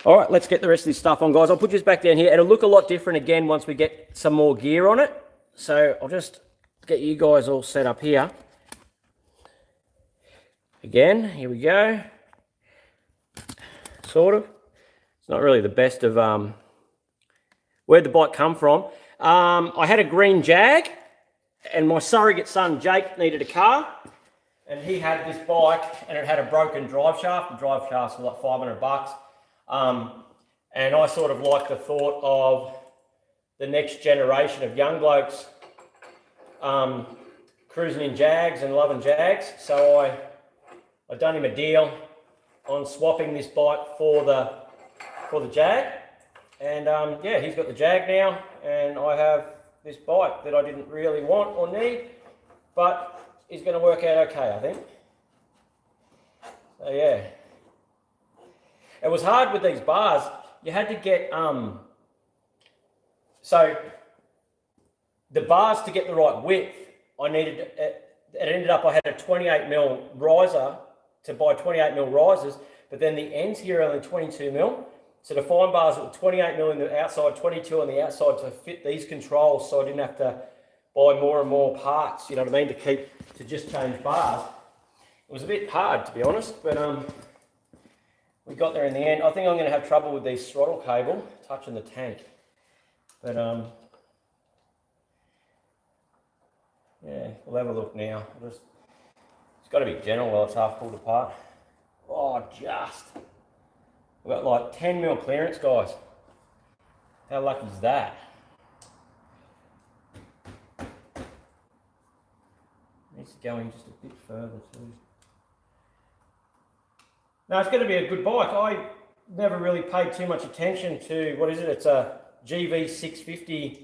All right, let's get the rest of this stuff on, guys. I'll put this back down here. It'll look a lot different again once we get some more gear on it. So I'll just get you guys all set up here. Again, here we go. Sort of. It's not really the best of where'd the bike come from. I had a green Jag, and my surrogate son Jake needed a car, and he had this bike, and it had a broken drive shaft. The drive shafts were like $500. And I sort of like the thought of the next generation of young blokes cruising in Jags and loving Jags. So I done him a deal on swapping this bike for the Jag, and yeah, he's got the Jag now, and I have this bike that I didn't really want or need, but is going to work out okay, I think. So yeah. It was hard with these bars. You had to get, so the bars to get the right width, I needed, it ended up I had a 28mm riser to buy 28mm risers, but then the ends here are only 22mm. So the fine bars were 28mm on the outside, 22 on the outside to fit these controls, so I didn't have to buy more and more parts, you know what I mean, to just change bars. It was a bit hard, to be honest, but we got there in the end. I think I'm going to have trouble with these throttle cable touching the tank. But yeah, we'll have a look now. It's got to be gentle while it's half pulled apart. Oh, just. We've got like 10mm clearance, guys. How lucky is that? Needs to go in just a bit further too. No, it's going to be a good bike. I never really paid too much attention to, what is it? It's a GV650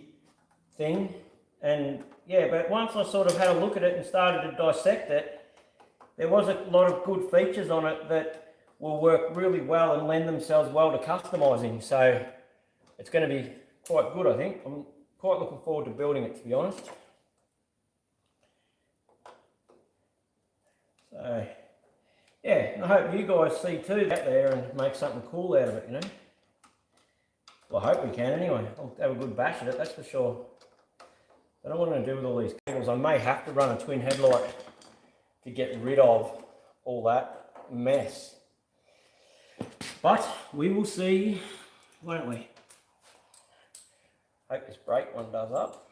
thing. And yeah, but once I sort of had a look at it and started to dissect it, there was a lot of good features on it that will work really well and lend themselves well to customising. So it's going to be quite good, I think. I'm quite looking forward to building it, to be honest. So yeah, I hope you guys see too out there and make something cool out of it, you know. Well, I hope we can anyway. I'll have a good bash at it, that's for sure. I don't know what I'm going to do with all these cables. I may have to run a twin headlight to get rid of all that mess. But we will see, won't we? Hope this brake one does up.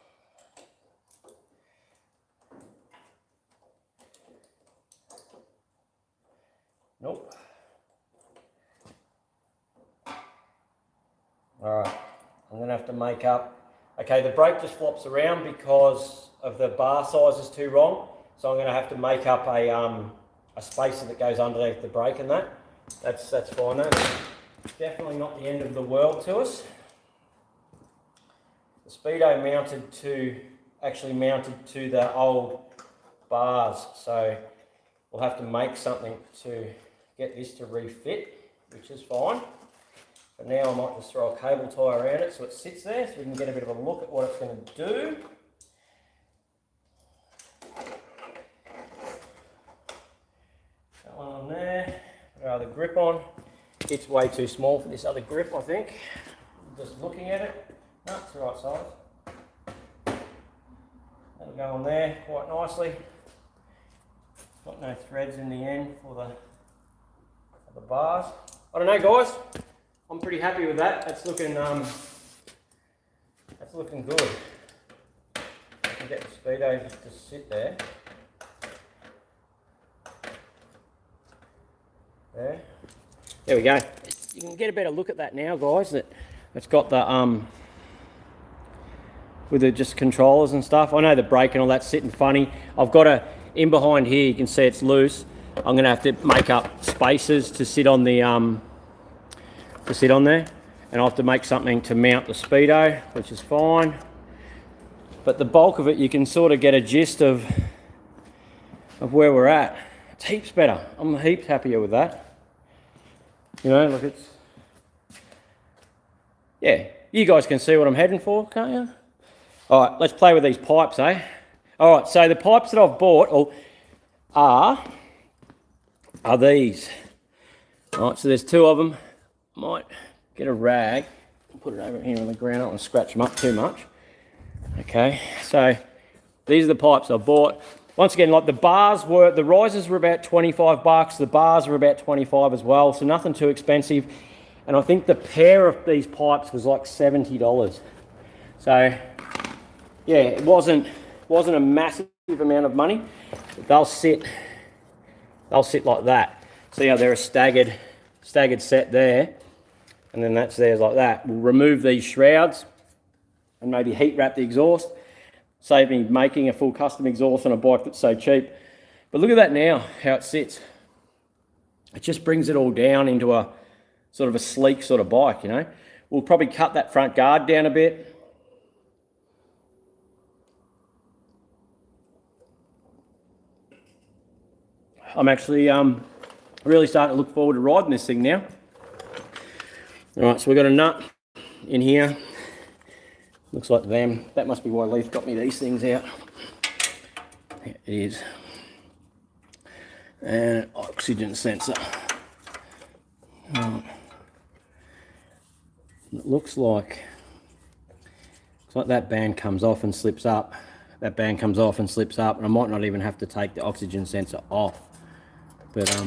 Nope. All right, I'm gonna have to make up. Okay, the brake just flops around because of the bar size is too wrong. So I'm gonna have to make up a spacer that goes underneath the brake and that. That's fine. That's definitely not the end of the world to us. The speedo actually mounted to the old bars, so we'll have to make something to get this to refit, which is fine. But now I might just throw a cable tie around it so it sits there so we can get a bit of a look at what it's going to do. That one on there, put our other grip on. It's way too small for this other grip, I think. Just looking at it, no, it's the right size. That'll go on there quite nicely. Got no threads in the end for the bars. I don't know, guys. I'm pretty happy with that. That's looking good. I can get the speedo just to sit there. There we go. You can get a better look at that now, guys. It's got the with the just controllers and stuff. I know the brake and all that's sitting funny. I've got in behind here. You can see it's loose. I'm gonna have to make up spacers to sit on the there, and I'll have to make something to mount the speedo, which is fine. But the bulk of it, you can sort of get a gist of where we're at. It's heaps better. I'm heaps happier with that. You know, look, it's, yeah, you guys can see what I'm heading for, can't you? All right, let's play with these pipes, eh? All right, so the pipes that I've bought are are these. All right, so there's two of them. Might get a rag, put it over here on the ground. I don't want to scratch them up too much. Okay, so these are the pipes I bought. Once again, like the risers were about 25 bucks. The bars were about 25 as well, so nothing too expensive. And I think the pair of these pipes was like $70. So yeah, it wasn't a massive amount of money. They'll sit like that. See how they're a staggered set there, and then that's theirs like that. We'll remove these shrouds and maybe heat wrap the exhaust. Save me making a full custom exhaust on a bike that's so cheap. But look at that now, how it sits. It just brings it all down into a sort of a sleek sort of bike, you know. We'll probably cut that front guard down a bit. I'm actually really starting to look forward to riding this thing now. All right, so we've got a nut in here. Looks like them. That must be why Leith got me these things out. There it is. And an oxygen sensor. It looks like that band comes off and slips up. That band comes off and slips up, and I might not even have to take the oxygen sensor off. But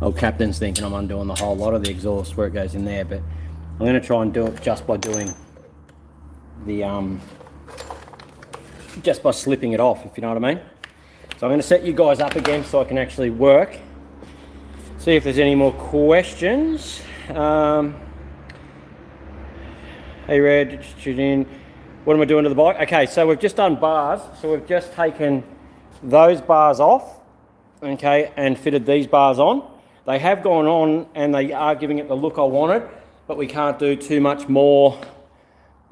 old captain's thinking I'm undoing the whole lot of the exhaust where it goes in there, but I'm going to try and do it just by doing the just by slipping it off, if you know what I mean. So I'm going to set you guys up again so I can actually work. See if there's any more questions. Hey Red, tune in. What am I doing to the bike? Okay, so we've just done bars. So we've just taken those bars off, okay, and fitted these bars on. They have gone on and they are giving it the look I wanted, but we can't do too much more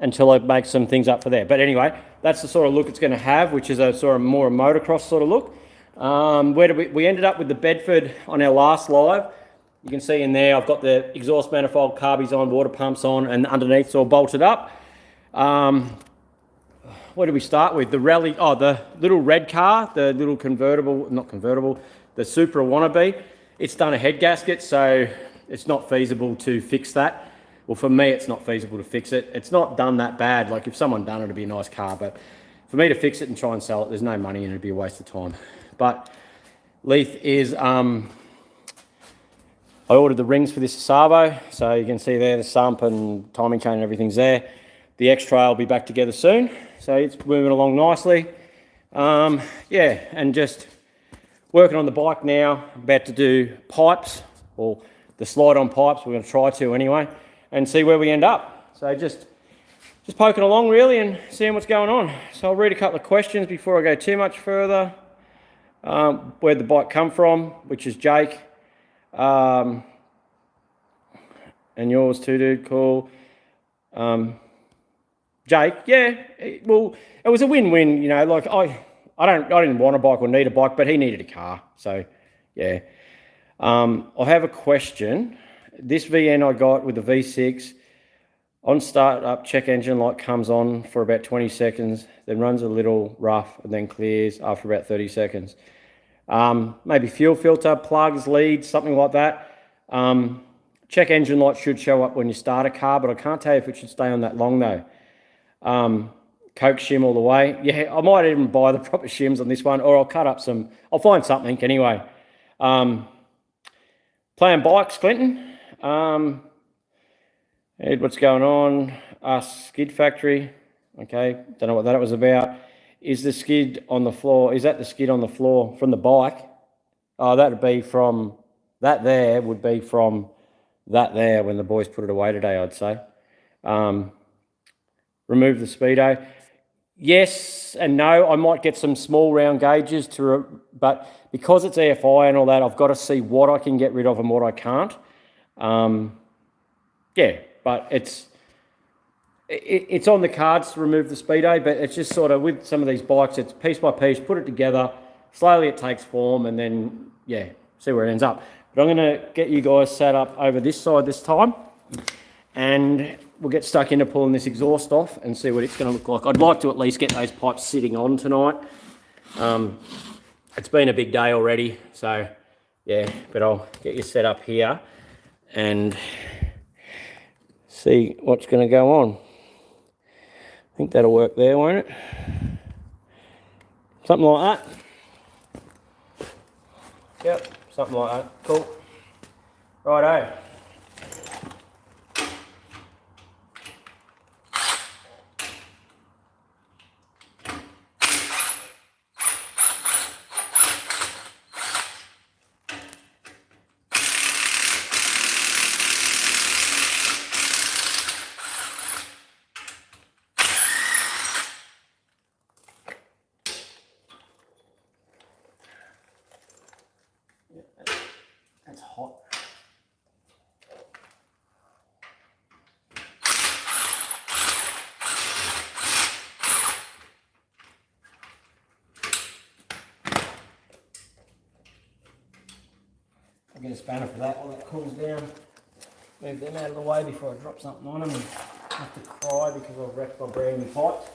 until I make some things up for there. But anyway, that's the sort of look it's going to have, which is a sort of more a motocross sort of look. Where did we ended up with the Bedford on our last live. You can see in there I've got the exhaust manifold, carbies on, water pumps on, and underneath it's all bolted up. Where did we start with? The rally, the little red car, the little convertible, not convertible, the Supra wannabe. It's done a head gasket, so it's not feasible to fix that. Well, for me, it's not feasible to fix it. It's not done that bad. Like if someone done it, it'd be a nice car, but for me to fix it and try and sell it, there's no money in it. It'd be a waste of time. But Leith is, I ordered the rings for this Savo, so you can see there the sump and timing chain and everything's there. The X-Trail will be back together soon, so it's moving along nicely. Yeah, and just working on the bike now, about to do pipes, or the slide-on pipes, we're going to try to anyway, and see where we end up. So just poking along really and seeing what's going on. So I'll read a couple of questions before I go too much further. Where'd the bike come from, which is Jake. And yours too, dude, cool. Jake, yeah, well, it was a win-win, you know, like I didn't want a bike or need a bike, but he needed a car, so yeah. I have a question. This VN I got with the V6, on startup, check engine light comes on for about 20 seconds, then runs a little rough and then clears after about 30 seconds. Maybe fuel filter, plugs, leads, something like that. Check engine light should show up when you start a car, but I can't tell you if it should stay on that long though. Coke shim all the way. Yeah, I might even buy the proper shims on this one, or I'll cut up some, I'll find something anyway. Playing bikes, Clinton. Ed, what's going on? Skid factory. Okay, don't know what that was about. Is the skid on the floor? Is that the skid on the floor from the bike? Oh, that would be from, that there would be from that there when the boys put it away today, I'd say. Remove the speedo. Yes and no. I might get some small round gauges but because it's EFI and all that, I've got to see what I can get rid of and what I can't. Yeah, but it's on the cards to remove the speedo, but it's just sort of with some of these bikes, it's piece by piece, put it together, slowly it takes form, and then, yeah, see where it ends up. But I'm going to get you guys set up over this side this time, and we'll get stuck into pulling this exhaust off and see what it's going to look like. I'd like to at least get those pipes sitting on tonight. it's been a big day already, so yeah, but I'll get you set up here and see what's going to go on. I think that'll work there, won't it? Something like that. Yep, something like that. Cool. Righto. That's hot. I'll get a spanner for that while that cools down. Move them out of the way before I drop something on them and have to cry because I've wrecked my brand new pot.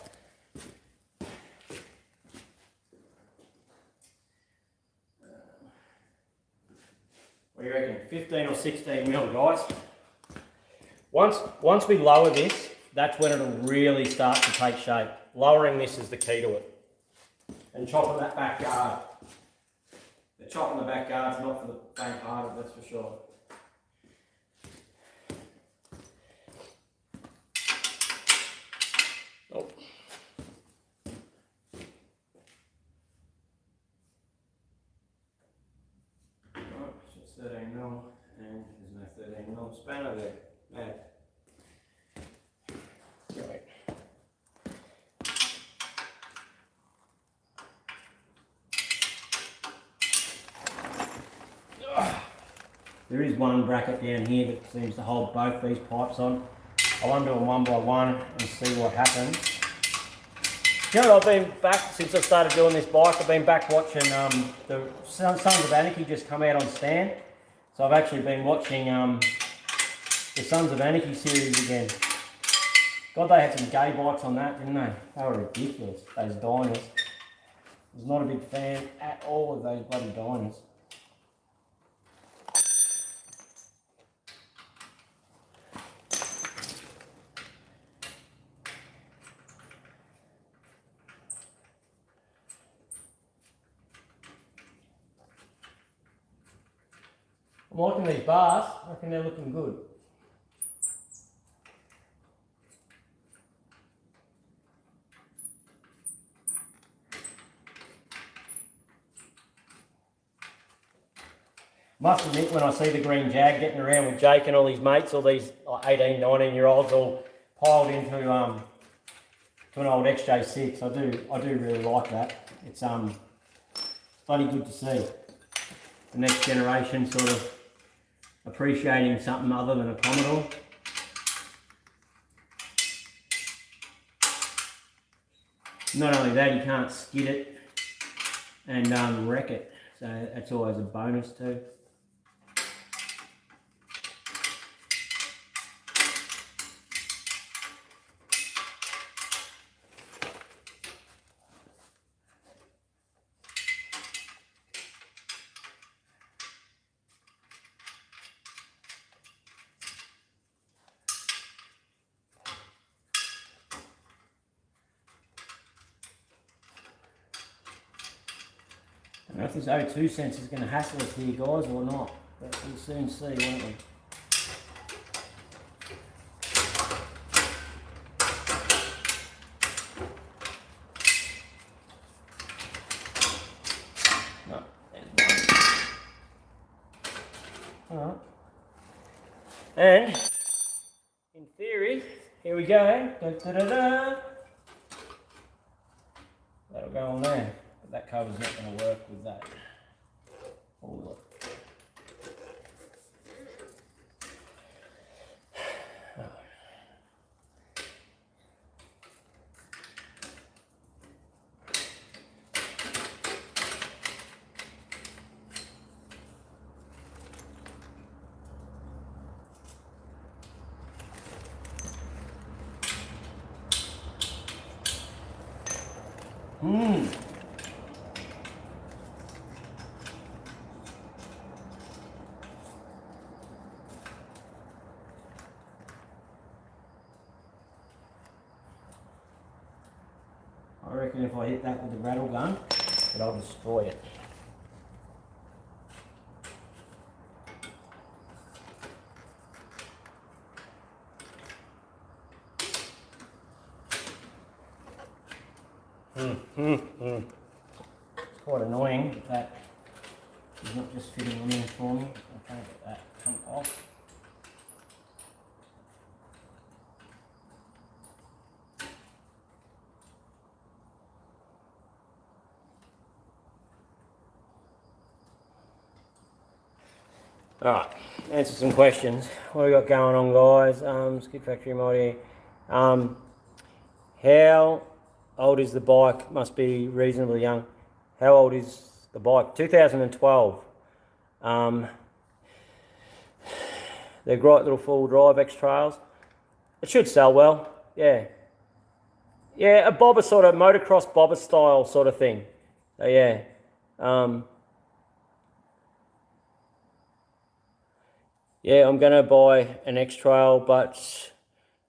What do you reckon? 15 or 16 mil, guys. Once we lower this, that's when it'll really start to take shape. Lowering this is the key to it. And chopping that back guard. The chopping the back guard's not for the faint-hearted, that's for sure. Oh. Right, so it's 13 mil, and there's no 13 mil spanner there. Mad. Right. There is one bracket down here that seems to hold both these pipes on. I want to do them one by one and see what happens. You know, I've been back since I started doing this bike. I've been back watching the Sons of Anarchy just come out on Stan. So I've actually been watching the Sons of Anarchy series again. God, they had some gay bikes on that, didn't they? They were ridiculous, those diners. I was not a big fan at all of those bloody diners. I'm liking these bars. I reckon they're looking good. Must admit, when I see the green Jag getting around with Jake and all his mates, all these 18, 19-year-olds all piled into to an old XJ6, I do really like that. It's bloody good to see. The next generation sort of appreciating something other than a Commodore. Not only that, you can't skid it and wreck it, so that's always a bonus too. I don't know if this O2 sensor is going to hassle us here, guys, or not, but we'll soon see, won't we? No, there's one. Alright. And, in theory, here we go. Da, da, da, da. That'll go on there. That cover's not going to work with that. Oh, look. reckon if I hit that with the rattle gun, that I'll destroy it. It's quite annoying that it's not just fitting on in for me. I can't get that come off. Alright, answer some questions. What have we got going on, guys? Skid Factory Mighty. How old is the bike? Must be reasonably young. How old is the bike? 2012. They're great little full drive X Trails. It should sell well, yeah. Yeah, a bobber sort of motocross bobber style sort of thing. So yeah. Yeah, I'm gonna buy an X Trail, but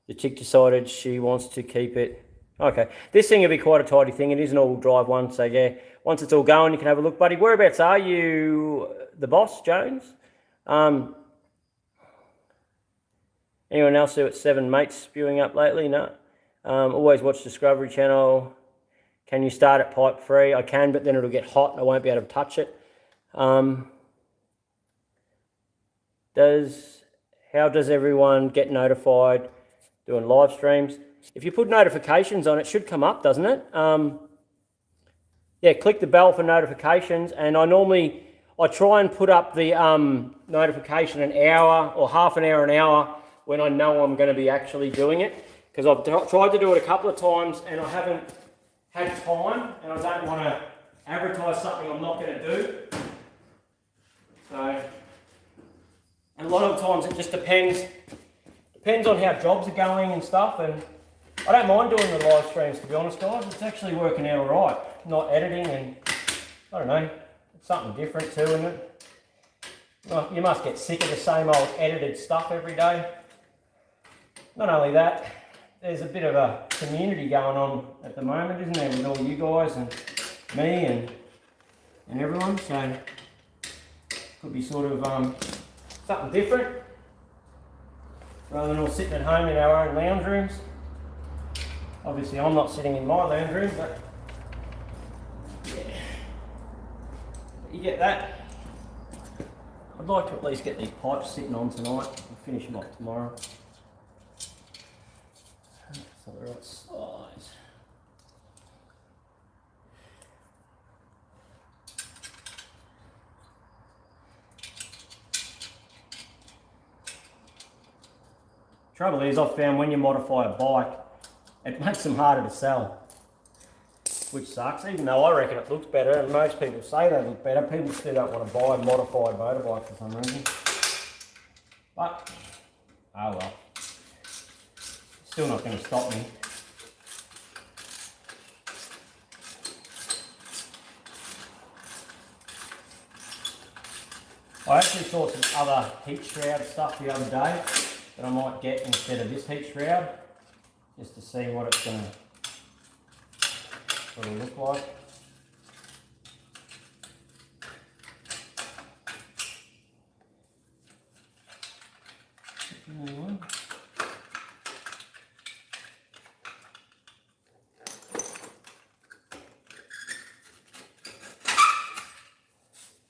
the chick decided she wants to keep it. Okay, this thing will be quite a tidy thing. It is an all drive one, so yeah. Once it's all going, you can have a look, buddy. Whereabouts are you, the boss, Jones? Anyone else who at 7 mates spewing up lately? No. Always watch Discovery Channel. Can you start at pipe 3? I can, but then it'll get hot and I won't be able to touch it. How does everyone get notified doing live streams? If you put notifications on, it should come up, doesn't it? Yeah, click the bell for notifications, and I try and put up the notification an hour or half an hour when I know I'm going to be actually doing it, because I've tried to do it a couple of times and I haven't had time, and I don't want to advertise something I'm not going to do. So, and a lot of times it just depends on how jobs are going and stuff, and I don't mind doing the live streams, to be honest, guys. It's actually working out all right. Not editing, and I don't know, it's something different too, isn't it? Well, you must get sick of the same old edited stuff every day. Not only that, there's a bit of a community going on at the moment, isn't there, with all you guys and me and everyone, so could be sort of something different, rather than all sitting at home in our own lounge rooms. Obviously I'm not sitting in my lounge room, but yeah, you get that. I'd like to at least get these pipes sitting on tonight and finish them off tomorrow. So the right size. Trouble is, I've found when you modify a bike, it makes them harder to sell, which sucks. Even though I reckon it looks better, and most people say they look better, people still don't want to buy a modified motorbike for some reason. But, oh well. Still not going to stop me. I actually saw some other heat shroud stuff the other day that I might get instead of this heat shroud, just to see what it's going to look like.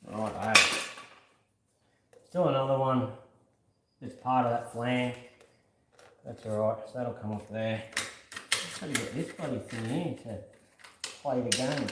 Right, still another one that's part of that flange. That's alright, so that'll come off there. How do you get this bloody thing in to play the game?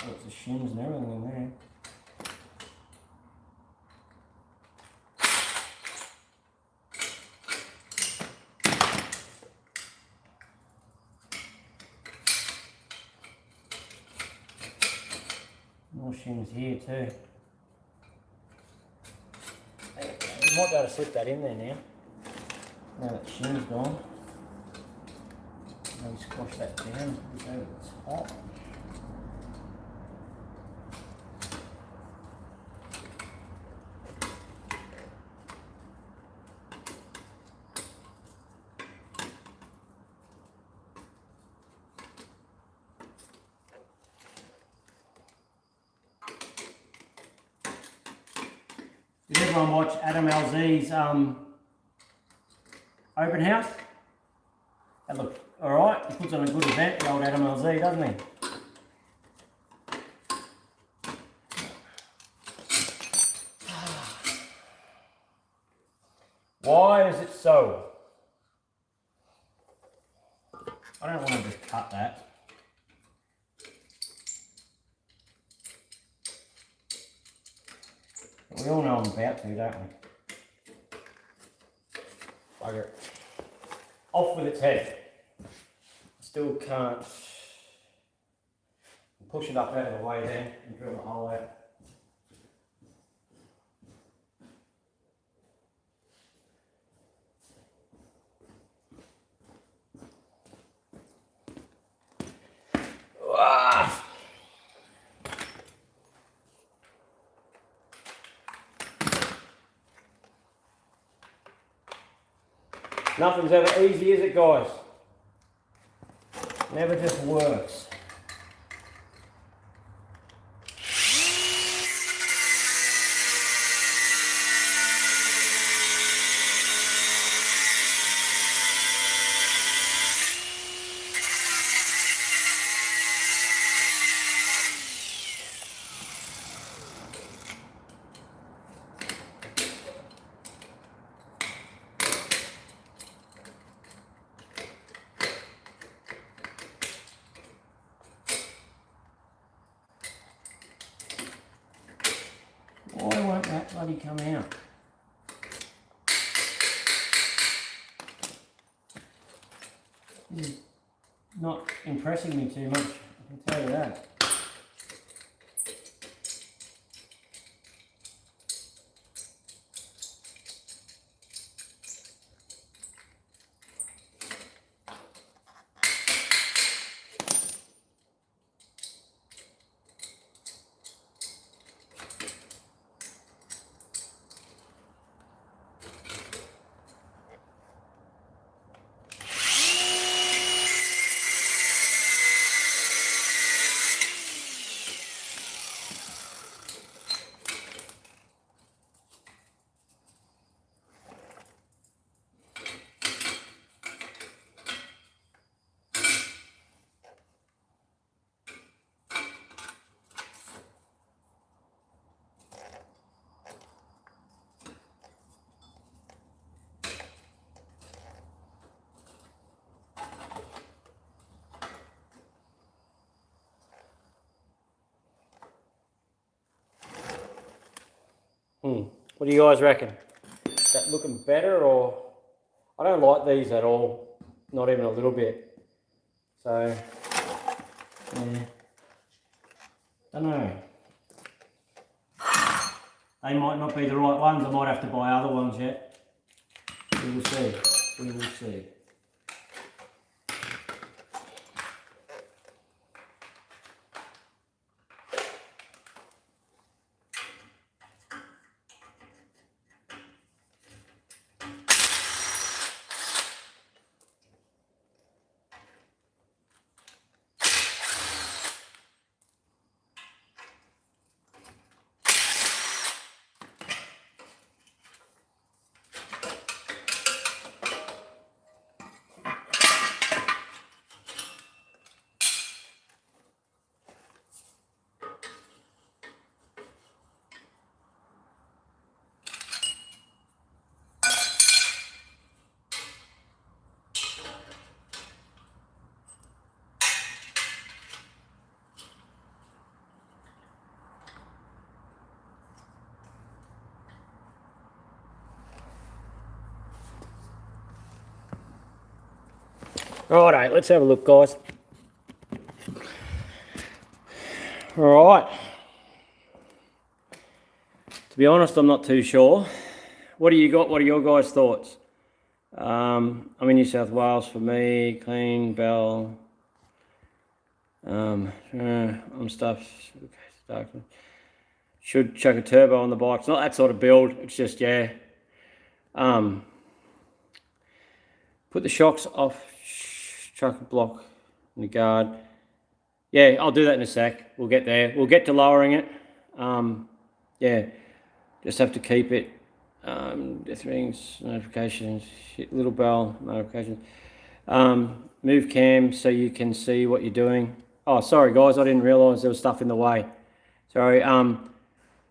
Lots of shims and everything in there. More shims here too. You might be able to slip that in there now. Now that shim's gone. Maybe squash that down. It's over the top. Did everyone watch Adam LZ's open house? That looked alright. He puts on a good event, the old Adam LZ, doesn't he? Why is it so? I don't want to just cut that. We all know I'm about to, don't we? Bugger it. Off with its head. Still can't push it up out of the way then and drill the hole out. Nothing's ever easy, is it, guys? Never just works. Why won't that bloody come out? This is not impressing me too much, I can tell you that. What do you guys reckon? Is that looking better, or I don't like these at all, not even a little bit. So yeah, I don't know. They might not be the right ones. I might have to buy other ones yet. We will see. We will see. Righto, let's have a look, guys. All right, To be honest, I'm not too sure. What do you got? What are your guys' thoughts? I'm in New South Wales for me. Clean bell. I'm stuff. Should chuck a turbo on the bike. It's not that sort of build. It's just put the shocks off. Chuck a block in the guard. Yeah, I'll do that in a sec. We'll get there. We'll get to lowering it. Yeah, just have to keep it. Death rings, notifications, little bell, notifications. Move cam so you can see what you're doing. Oh, sorry guys, I didn't realise there was stuff in the way. Sorry.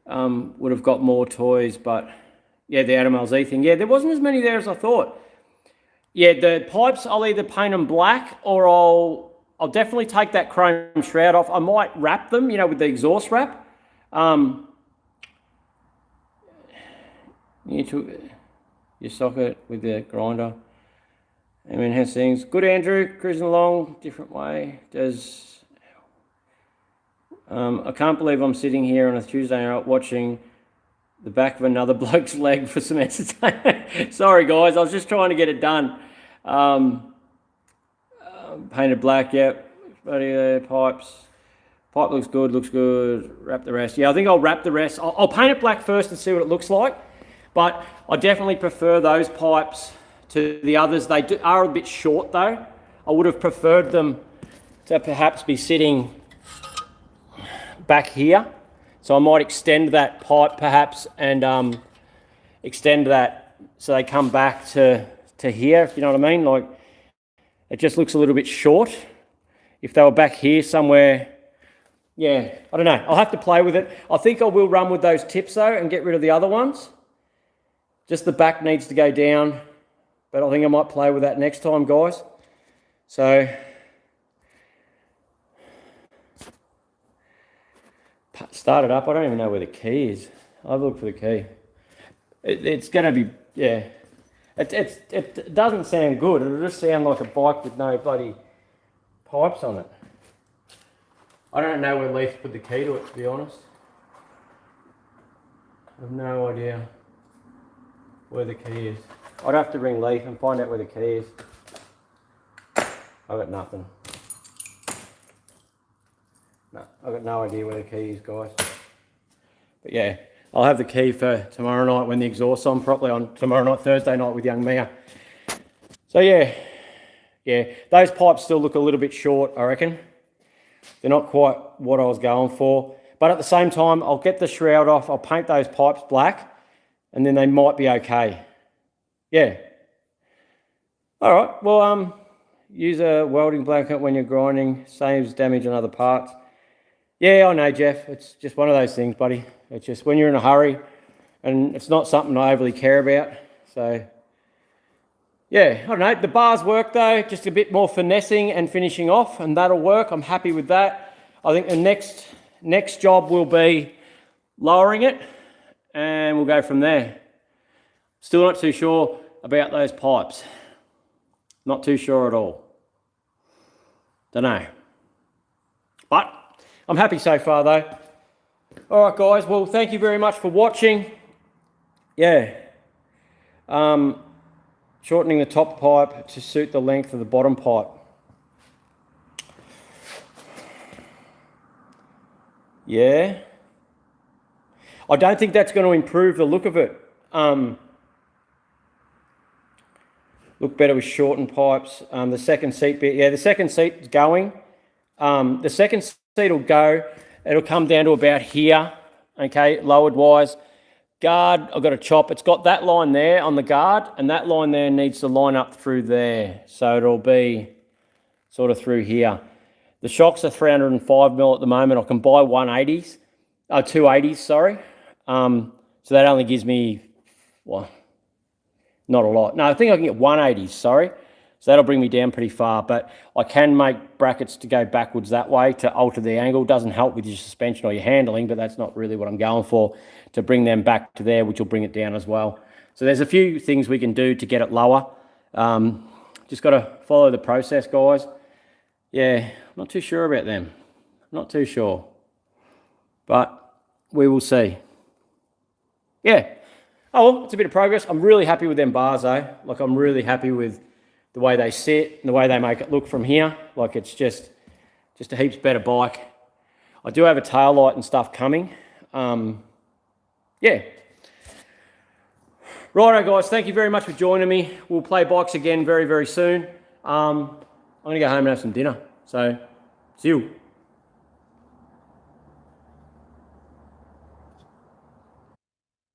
Would have got more toys, but yeah, the Adam LZ thing. Yeah, there wasn't as many there as I thought. Yeah, the pipes, I'll either paint them black or I'll definitely take that chrome shroud off. I might wrap them, with the exhaust wrap. Your socket with the grinder. I mean, how's things? Good, Andrew. Cruising along, different way. I can't believe I'm sitting here on a Tuesday night watching the back of another bloke's leg for some entertainment. Sorry, guys. I was just trying to get it done. Painted black, yep. Pipes. Pipe looks good. Wrap the rest. Yeah, I think I'll wrap the rest. I'll paint it black first and see what it looks like. But I definitely prefer those pipes to the others. They are a bit short though. I would have preferred them to perhaps be sitting back here. So I might extend that pipe perhaps and extend that so they come back to here, if you know what I mean. Like, it just looks a little bit short. If they were back here somewhere, yeah, I don't know. I'll have to play with it. I think I will run with those tips though and get rid of the other ones. Just the back needs to go down, but I think I might play with that next time, guys. So, start it up. I don't even know where the key is. I've looked for the key. It's going to be, yeah. It doesn't sound good. It'll just sound like a bike with no bloody pipes on it. I don't know where Leith put the key to it, to be honest. I have no idea where the key is. I'd have to ring Leith and find out where the key is. I've got nothing. No, I've got no idea where the key is, guys. But yeah, I'll have the key for tomorrow night when the exhaust's on properly on tomorrow night, Thursday night with young Mia. So yeah, those pipes still look a little bit short, I reckon. They're not quite what I was going for. But at the same time, I'll get the shroud off, I'll paint those pipes black, and then they might be okay. Yeah. All right, well, use a welding blanket when you're grinding, saves damage on other parts. Yeah, I know, Jeff. It's just one of those things, buddy. It's just when you're in a hurry, and it's not something I overly care about. So, yeah, I don't know. The bars work, though. Just a bit more finessing and finishing off, and that'll work. I'm happy with that. I think the next job will be lowering it, and we'll go from there. Still not too sure about those pipes. Not too sure at all. Don't know. But I'm happy so far though. All right, guys. Well, thank you very much for watching. Yeah. Shortening the top pipe to suit the length of the bottom pipe. Yeah. I don't think that's going to improve the look of it. Look better with shortened pipes. The second seat bit, yeah, the second seat's going. The second seat will go. It'll come down to about here, okay, lowered wise. Guard, I've got a chop. It's got that line there on the guard, and that line there needs to line up through there. So it'll be sort of through here. The shocks are 305mm at the moment. I can buy 280s, sorry. So that only gives me, well, not a lot. No, I think I can get 180s, sorry. So that'll bring me down pretty far, but I can make brackets to go backwards that way to alter the angle. Doesn't help with your suspension or your handling, but that's not really what I'm going for, to bring them back to there, which will bring it down as well. So there's a few things we can do to get it lower. Just got to follow the process, guys. Yeah, I'm not too sure about them. Not too sure. But we will see. yeah. Oh, well, it's a bit of progress. I'm really happy with them bars though. Like I'm really happy with the way they sit and the way they make it look from here. Like it's just a heaps better bike. I do have a tail light and stuff coming. Yeah. Righto, guys. Thank you very much for joining me. We'll play bikes again very, very soon. I'm going to go home and have some dinner. So, see you.